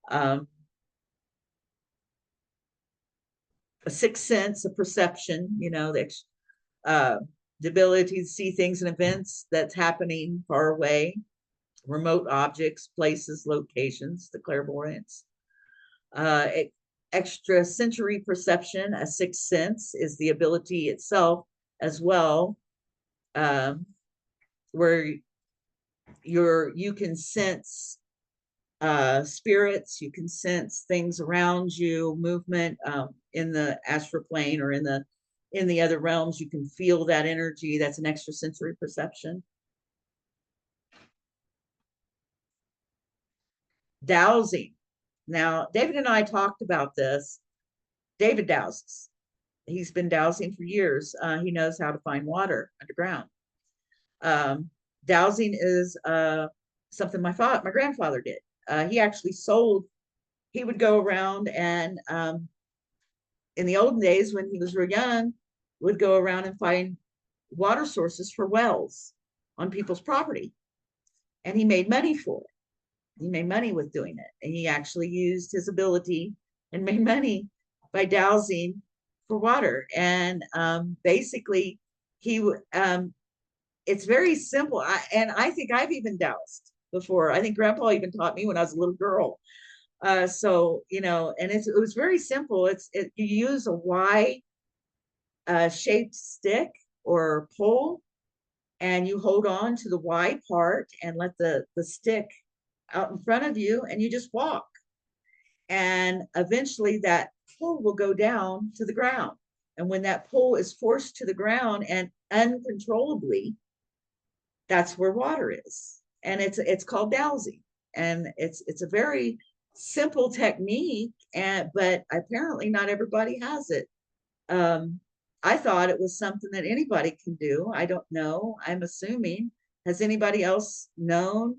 Speaker 1: a sixth sense, a perception, you know, the ability to see things and events that's happening far away, remote objects, places, locations, the clairvoyance. Extrasensory perception, a sixth sense, is the ability itself as well, where you can sense spirits, you can sense things around you, movement in the astral plane or in the other realms. You can feel that energy. That's an extrasensory perception. Dowsing. Now, David and I talked about this. David dowses. He's been dowsing for years. He knows how to find water underground. Dowsing is something my grandfather did. He actually he would go around and in the olden days when he was real young, would go around and find water sources for wells on people's property. And he made money for it. He made money with doing it. And he actually used his ability and made money by dowsing for water. And basically, it's very simple. I think I've even doused before. I think Grandpa even taught me when I was a little girl. So, and it was very simple. You use a Y shaped stick or pole, and you hold on to the Y part and let the stick out in front of you, and you just walk. And eventually that pole will go down to the ground. And when that pole is forced to the ground and uncontrollably, that's where water is. And it's called dowsing. And it's a very simple technique, but apparently not everybody has it. I thought it was something that anybody can do. I don't know. I'm assuming. Has anybody else known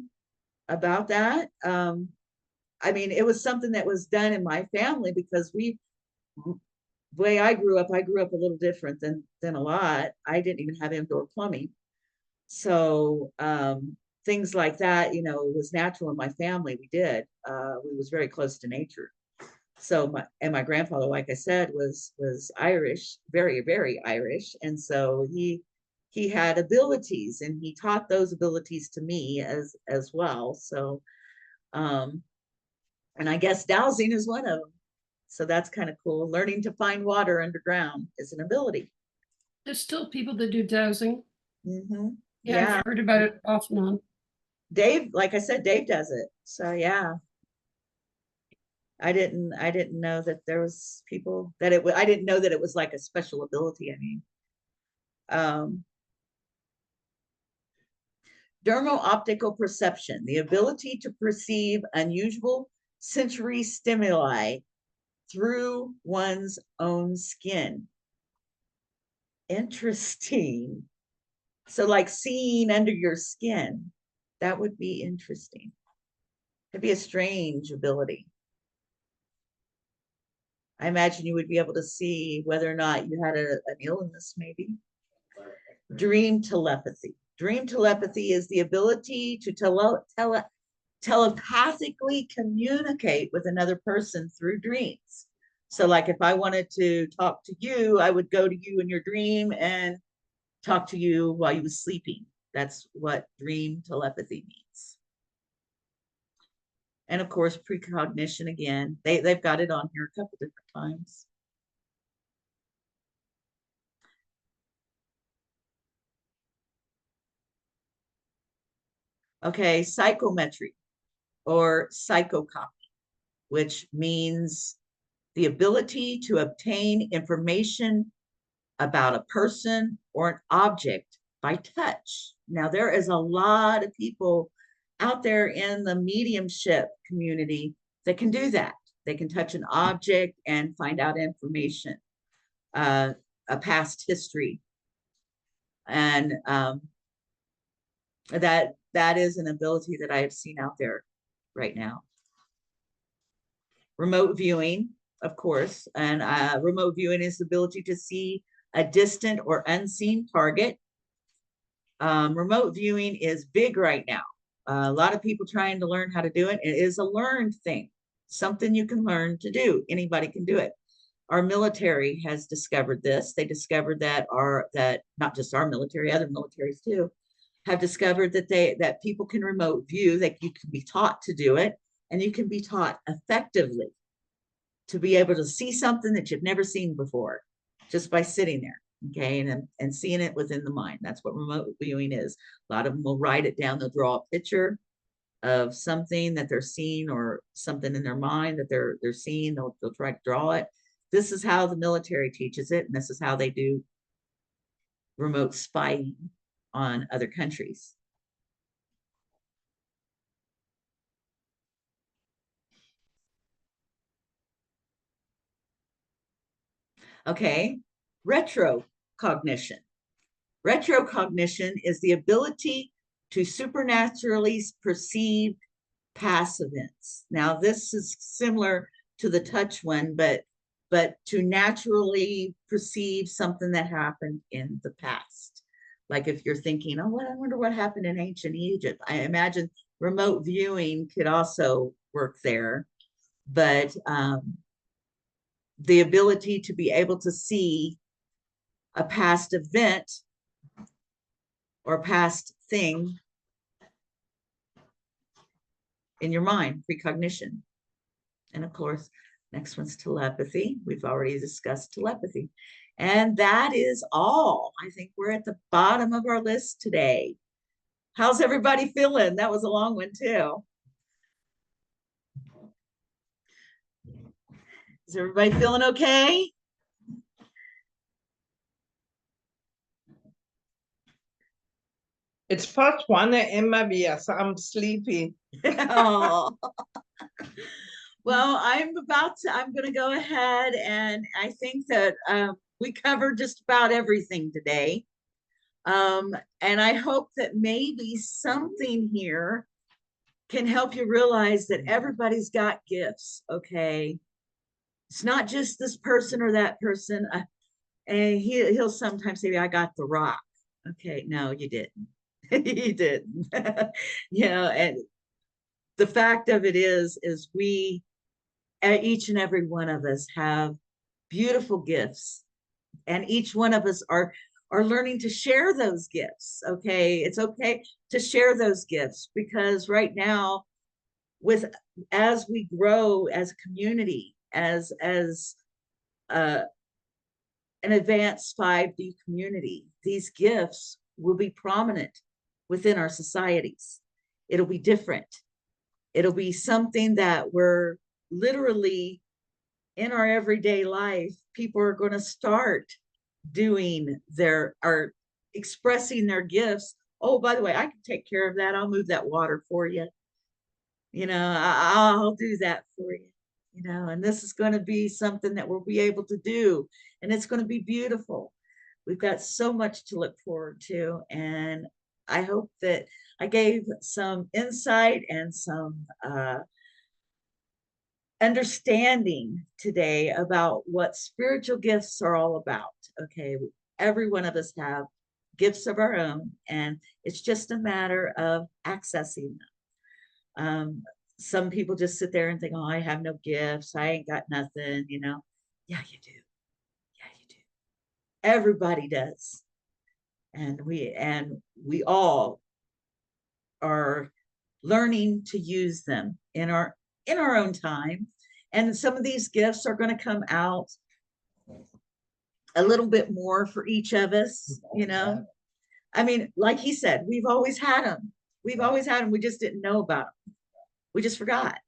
Speaker 1: about that? I mean, it was something that was done in my family because the way I grew up a little different than a lot. I didn't even have indoor plumbing. So things like that, was natural in my family. We did. We was very close to nature. So my grandfather, like I said, was Irish, very, very Irish. And so he had abilities, and he taught those abilities to me as well. So, and I guess dowsing is one of them. So that's kind of cool. Learning to find water underground is an ability.
Speaker 3: There's still people that do dowsing.
Speaker 1: Mm-hmm.
Speaker 3: Yeah, I've heard about it off and on.
Speaker 1: Dave, like I said, Dave does it. So yeah. I didn't know that there was people that I didn't know that it was like a special ability. I mean, dermo-optical perception, the ability to perceive unusual sensory stimuli through one's own skin. Interesting. So like seeing under your skin, that would be interesting. It'd be a strange ability. I imagine you would be able to see whether or not you had an illness, maybe. Dream telepathy. Dream telepathy is the ability to telepathically communicate with another person through dreams. So like if I wanted to talk to you, I would go to you in your dream and talk to you while you was sleeping. That's what dream telepathy means. And of course, precognition again. They've got it on here a couple different times. Okay, psychometry or psychocopy, which means the ability to obtain information about a person or an object by touch. Now, there is a lot of people out there in the mediumship community that can do that. They can touch an object and find out information, a past history. And that is an ability that I have seen out there right now. Remote viewing, of course, and remote viewing is the ability to see a distant or unseen target. Remote viewing is big right now. A lot of people trying to learn how to do it. It is a learned thing, something you can learn to do. Anybody can do it. Our military has discovered this. They discovered that not just our military, other militaries too, have discovered that people can remote view, that you can be taught to do it, and you can be taught effectively to be able to see something that you've never seen before just by sitting there. Okay, and seeing it within the mind. That's what remote viewing is. A lot of them will write it down. They'll draw a picture of something that they're seeing or something in their mind that they're seeing. They'll try to draw it. This is how the military teaches it, and this is how they do remote spying on other countries. Okay, retrocognition. Retrocognition is the ability to supernaturally perceive past events. Now, this is similar to the touch one, but to naturally perceive something that happened in the past. Like if you're thinking, oh, I wonder what happened in ancient Egypt. I imagine remote viewing could also work there, but the ability to be able to see a past event or past thing in your mind, precognition. And of course, next one's telepathy. We've already discussed telepathy. And that is all. I think we're at the bottom of our list today. How's everybody feeling? That was a long one too. Is everybody feeling okay?
Speaker 5: It's part one, Emma Via, so I'm sleepy.
Speaker 1: Oh. Well, I'm going to go ahead, and I think that we covered just about everything today. And I hope that maybe something here can help you realize that everybody's got gifts, okay? It's not just this person or that person. And he'll sometimes say, I got the rock. Okay, no, you didn't. You didn't. You know, and the fact of it is we, each and every one of us have beautiful gifts, and each one of us are learning to share those gifts. Okay, it's okay to share those gifts, because right now, as we grow as a community, as an advanced 5D community, these gifts will be prominent within our societies. It'll be different. It'll be something that we're literally in our everyday life. People are going to start doing are expressing their gifts. Oh, by the way, I can take care of that. I'll move that water for you. You know, I'll do that for you. You know, and this is going to be something that we'll be able to do, and it's going to be beautiful. We've got so much to look forward to, and I hope that I gave some insight and some understanding today about what spiritual gifts are all about. Okay, every one of us have gifts of our own, and it's just a matter of accessing them. Some people just sit there and think, oh, I have no gifts, I ain't got nothing, you know. Yeah, you do. Yeah, you do. Everybody does. And we all are learning to use them in our own time. And some of these gifts are going to come out a little bit more for each of us, you know. I mean, like he said, we've always had them. We've always had them. We just didn't know about them. We just forgot.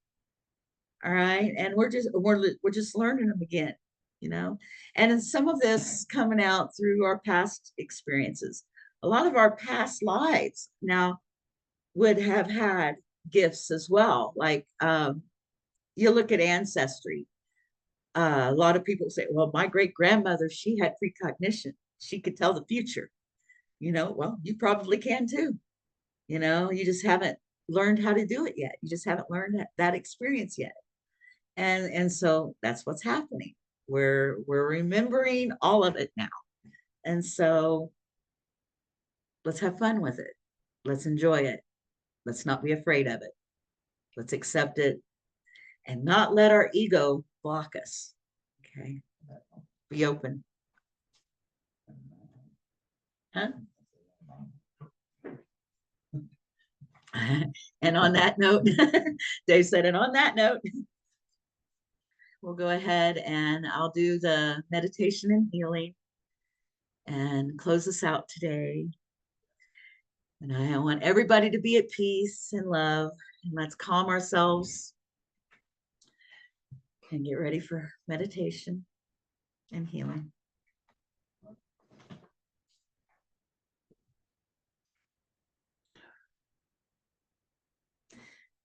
Speaker 1: All right. And we're just learning them again, you know. And some of this coming out through our past experiences. A lot of our past lives now would have had gifts as well. Like you look at ancestry. A lot of people say, well, my great grandmother, she had precognition. She could tell the future. You know, well, you probably can too. You know, you just haven't learned how to do it yet. You just haven't learned that experience yet. And so that's what's happening. We're remembering all of it now. And so let's have fun with it. Let's enjoy it. Let's not be afraid of it. Let's accept it and not let our ego block us. Okay. Be open. Huh? And on that note, Dave said, and on that note, we'll go ahead and I'll do the meditation and healing. and close us out today. And I want everybody to be at peace and love. And let's calm ourselves and get ready for meditation and healing.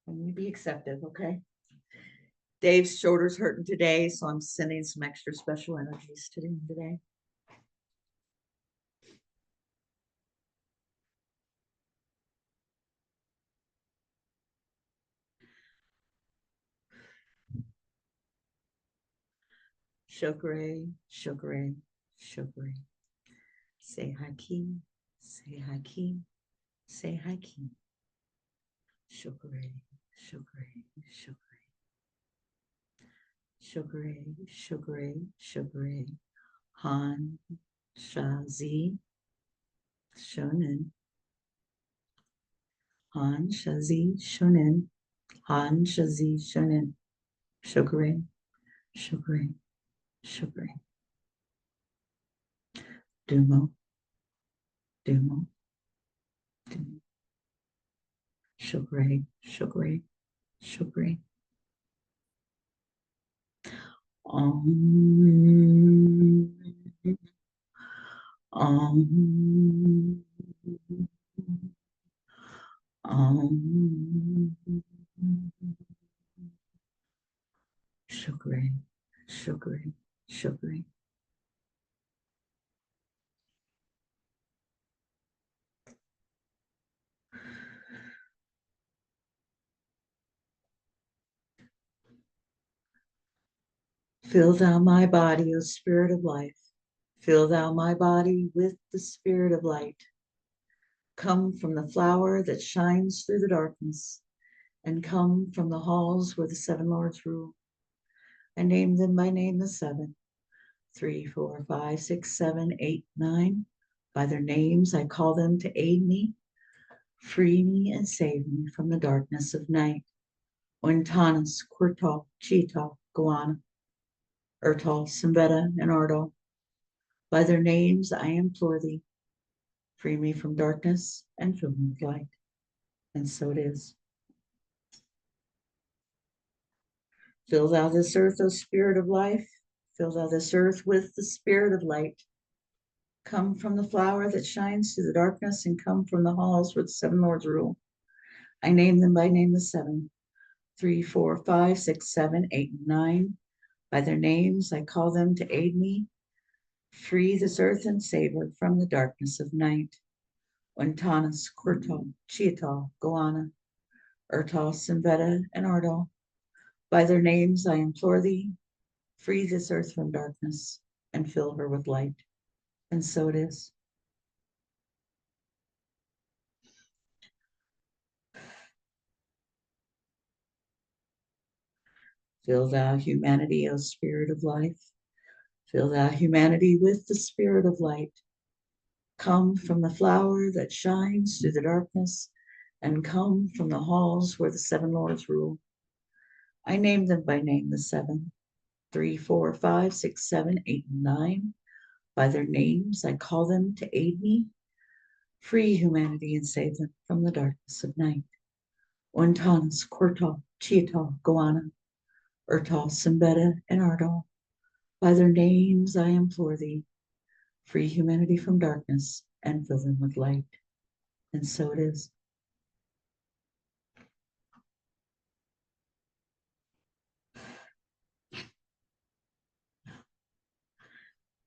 Speaker 1: And you be accepted, okay? Dave's shoulder's hurting today, so I'm sending some extra special energies to him today. Shokre, shokre, shokre. Say hi, Ki. Say hi, Ki. Say hi, Ki. Shokre, shokre, shokre. Shokre, shokre, shokre. Han, Shazi, Shonen. Han, Shazi, Shonen. Han, Shazi, Shonen. Shokre, shokre, shokre. Dumo, dumo, dumo. Shokre, shokre, shokre. Om. Om. Om. Shukri, shukri, shukri. Fill thou my body, O Spirit of life. Fill thou my body with the Spirit of light. Come from the flower that shines through the darkness, and come from the halls where the seven lords rule. I name them by name the seven. 3, 4, 5, 6, 7, 8, 9. By their names I call them to aid me, free me, and save me from the darkness of night. Ointanas, Quirtal, Cheetah, Goanna, Ertal, Simbeta, and Ardal. By their names I implore thee, free me from darkness and fill me with light. And so it is. Fill thou this earth, O Spirit of life. Fill thou this earth with the Spirit of light. Come from the flower that shines through the darkness, and come from the halls where the seven lords rule. I name them by name the seven. 3, 4, 5, 6, 7, 8, and 9. By their names I call them to aid me, free this earth and save her from the darkness of night. Ointanas, Quirtal, Cheetah, Goanna, Ertal, Simbeta, and Ardal. By their names I implore thee, free this earth from darkness and fill her with light. And so it is. Fill thou humanity, O Spirit of life. Fill thou humanity with the Spirit of light. Come from the flower that shines through the darkness, and come from the halls where the seven lords rule. I name them by name the seven. 3, 4, 5, 6, 7, 8, and 9. By their names I call them to aid me, free humanity, and save them from the darkness of night. Ointanas, Quirtal, Cheetah, Goanna, Ertal, Simbeta, and Ardal. By their names I implore thee, free humanity from darkness and fill them with light. And so it is.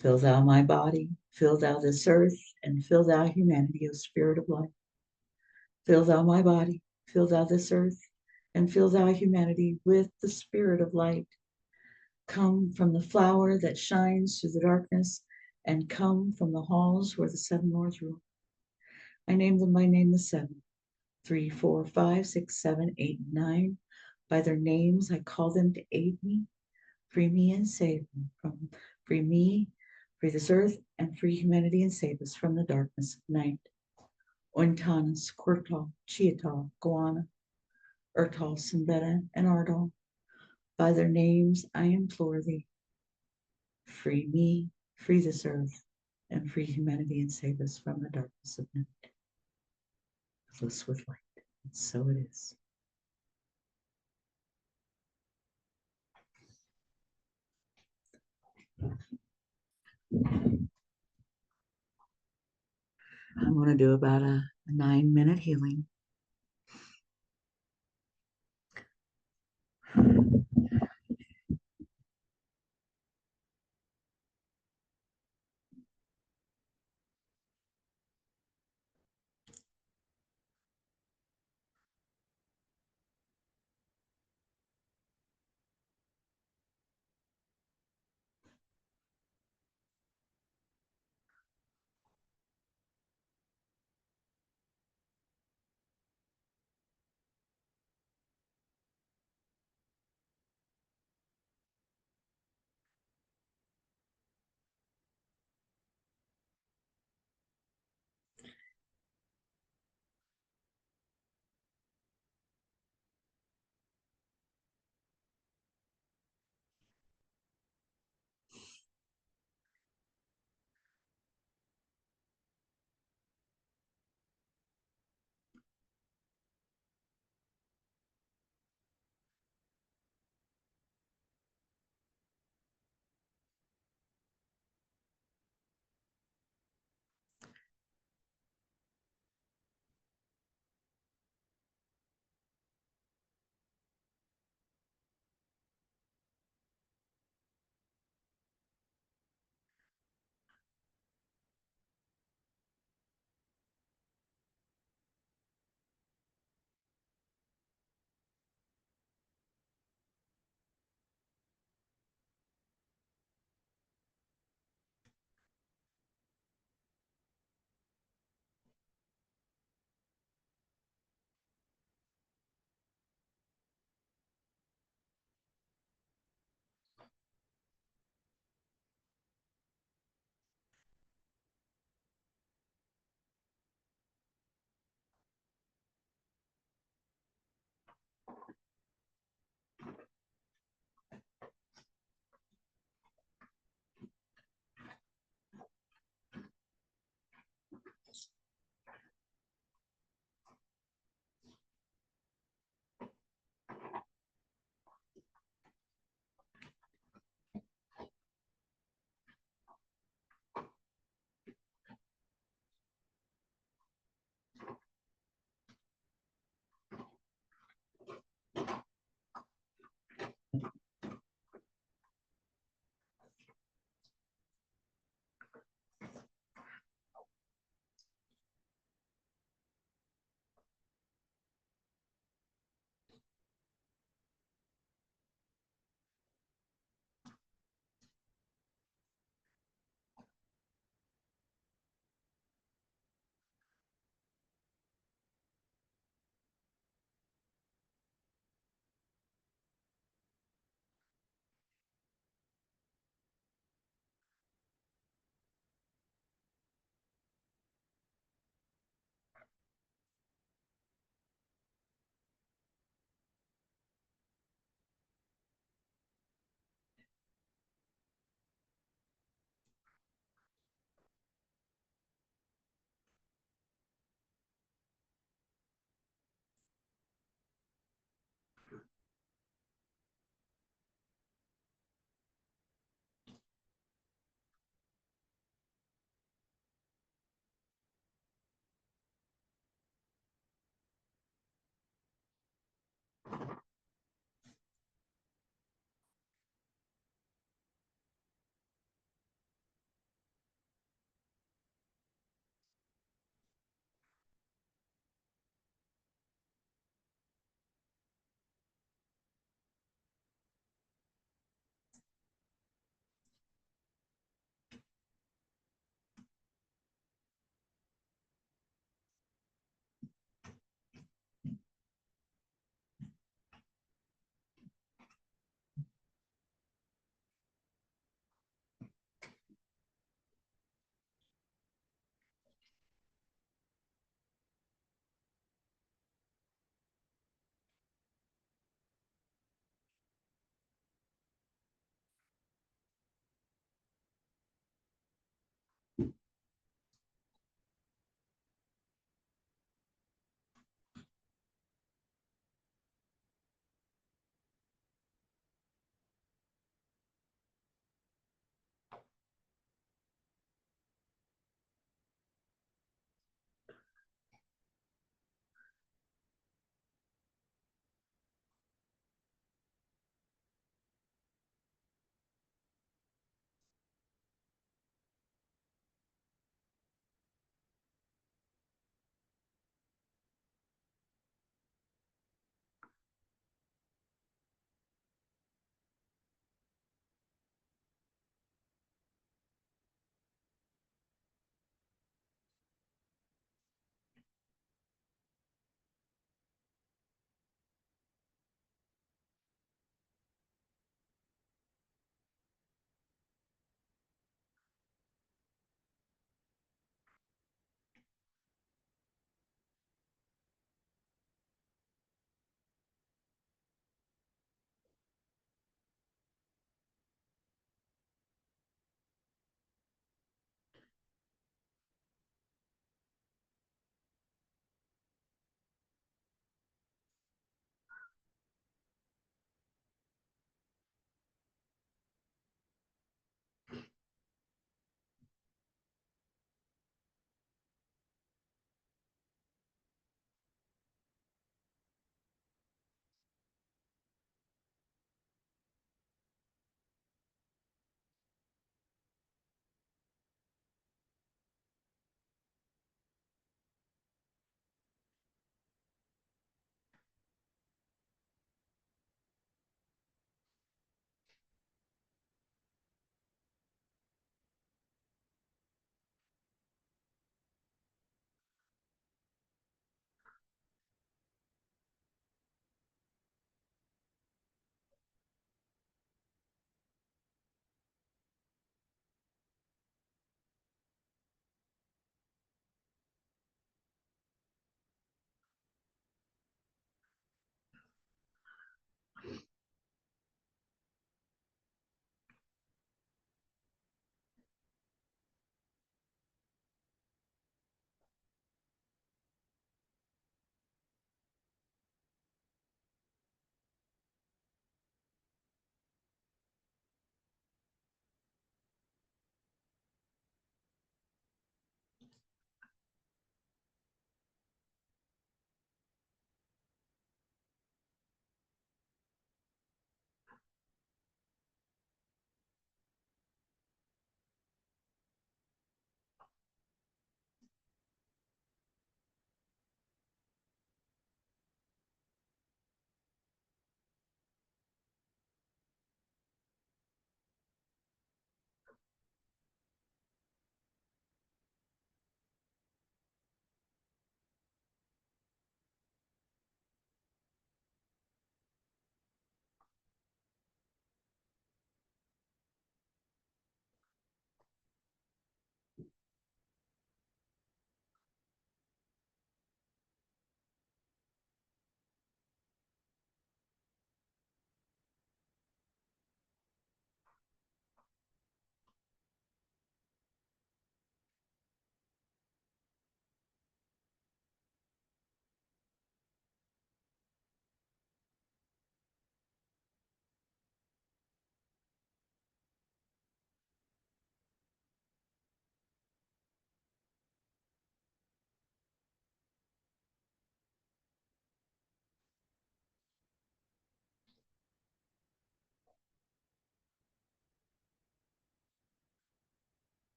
Speaker 1: Fill thou my body, fill thou this earth, and fill thou humanity, O Spirit of life. Fill thou my body, fill thou this earth, and fill thou humanity with the Spirit of light. Come from the flower that shines through the darkness, and come from the halls where the seven lords rule. I name them by name the seven. 3, 4, 5, 6, 7, 8, and 9. By their names I call them to aid me, free me, and save me from free this earth, and free humanity, and save us from the darkness of night. Ointanas, Quirtal, Cheetah, Goanna, Ertal, Simbeta, and Ardal. By their names I implore thee, free me, free this earth, and free humanity and save us from the darkness of night. Fill us with light. And so it is. I'm going to do about a 9-minute healing.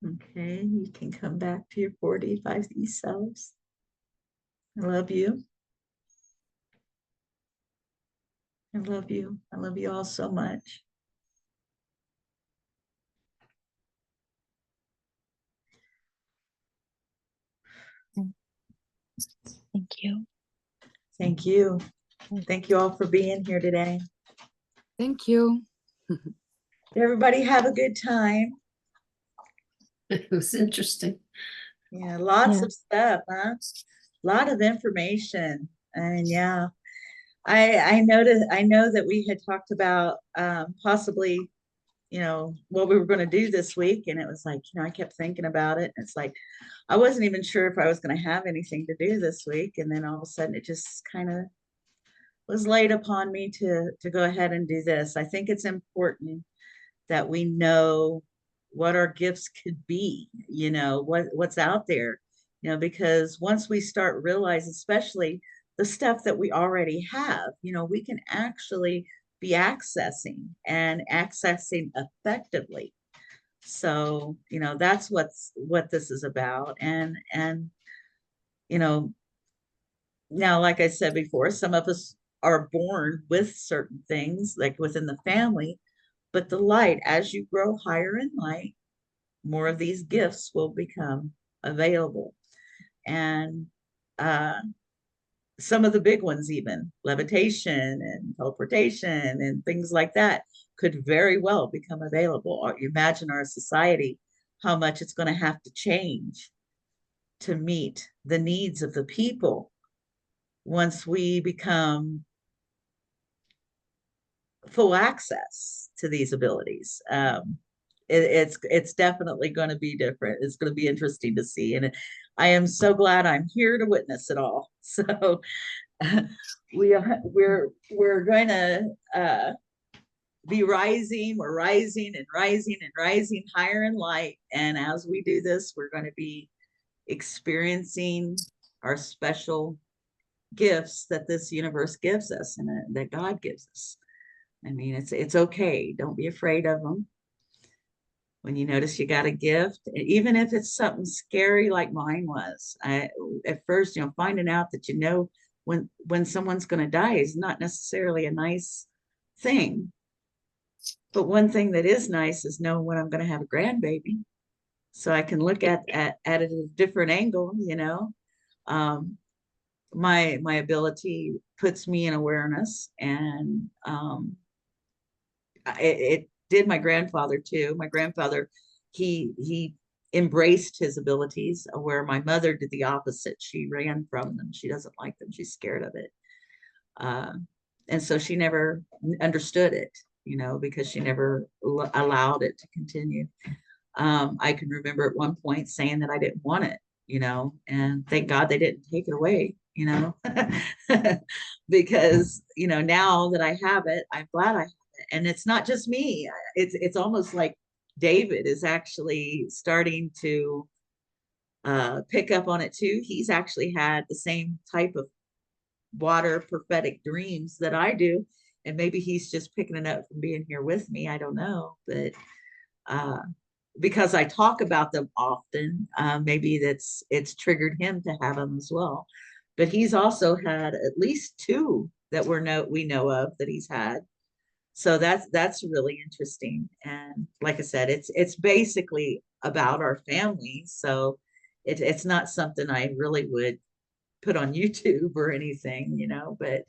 Speaker 1: Okay, you can come back to your 45 selves. I love you. I love you. I love you all so much.
Speaker 4: Thank you.
Speaker 1: Thank you. Thank you all for being here today.
Speaker 6: Thank you.
Speaker 1: Everybody have a good time.
Speaker 3: It was interesting.
Speaker 1: Yeah, lots
Speaker 4: Yeah.
Speaker 1: of stuff, huh? A lot of information. And yeah, I noticed, I know that we had talked about possibly, what we were going to do this week. And it was like, I kept thinking about it. And it's like, I wasn't even sure if I was going to have anything to do this week. And then all of a sudden it just kind of was laid upon me to go ahead and do this. I think it's important that we know what our gifts could be, what's out there, because once we start realizing, especially the stuff that we already have, we can actually be accessing effectively. So, that's what this is about. And, you know, now, like I said before, some of us are born with certain things, like within the family, but the light, as you grow higher in light, more of these gifts will become available. And some of the big ones, even levitation and teleportation and things like that, could very well become available. Or you imagine our society, how much it's going to have to change to meet the needs of the people once we become full access to these abilities. It's definitely going to be different. It's going to be interesting to see, and I am so glad I'm here to witness it all. So we're going to be rising. We're rising and rising and rising higher in light, and as we do this, we're going to be experiencing our special gifts that this universe gives us and that God gives us. I mean, it's okay. Don't be afraid of them. When you notice you got a gift, even if it's something scary like mine was, at first, finding out that when someone's going to die is not necessarily a nice thing. But one thing that is nice is knowing when I'm going to have a grandbaby, so I can look at it at a different angle. My ability puts me in awareness, and it did my grandfather too. My grandfather, he embraced his abilities, where my mother did the opposite. She ran from them. She doesn't like them. She's scared of it. And so she never understood it, because she never allowed it to continue. I can remember at one point saying that I didn't want it, and thank God they didn't take it away, because, now that I have it, I'm glad I have it. And it's not just me. It's almost like David is actually starting to pick up on it too. He's actually had the same type of water prophetic dreams that I do. And maybe he's just picking it up from being here with me. I don't know. But because I talk about them often, maybe it's triggered him to have them as well. But he's also had at least two that we know of that he's had. So that's really interesting. And like I said, it's basically about our family. So it's not something I really would put on YouTube or anything, but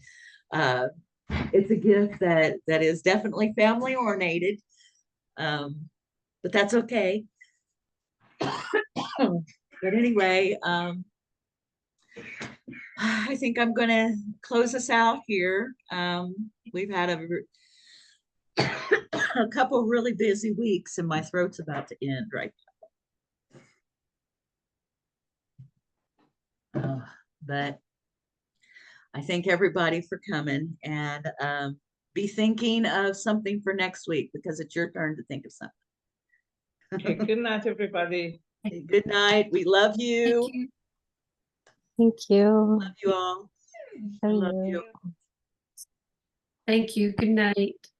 Speaker 1: it's a gift that is definitely family oriented. But that's okay. But anyway, I think I'm going to close us out here. We've had a couple of really busy weeks, and my throat's about to end right now. But I thank everybody for coming, and be thinking of something for next week, because it's your turn to think of something.
Speaker 5: Okay, good night, everybody.
Speaker 1: Good night. We love you.
Speaker 6: Thank you.
Speaker 4: Thank you.
Speaker 1: Love you all.
Speaker 4: Love
Speaker 1: Love
Speaker 4: you.
Speaker 1: you.
Speaker 3: Thank you. Good night.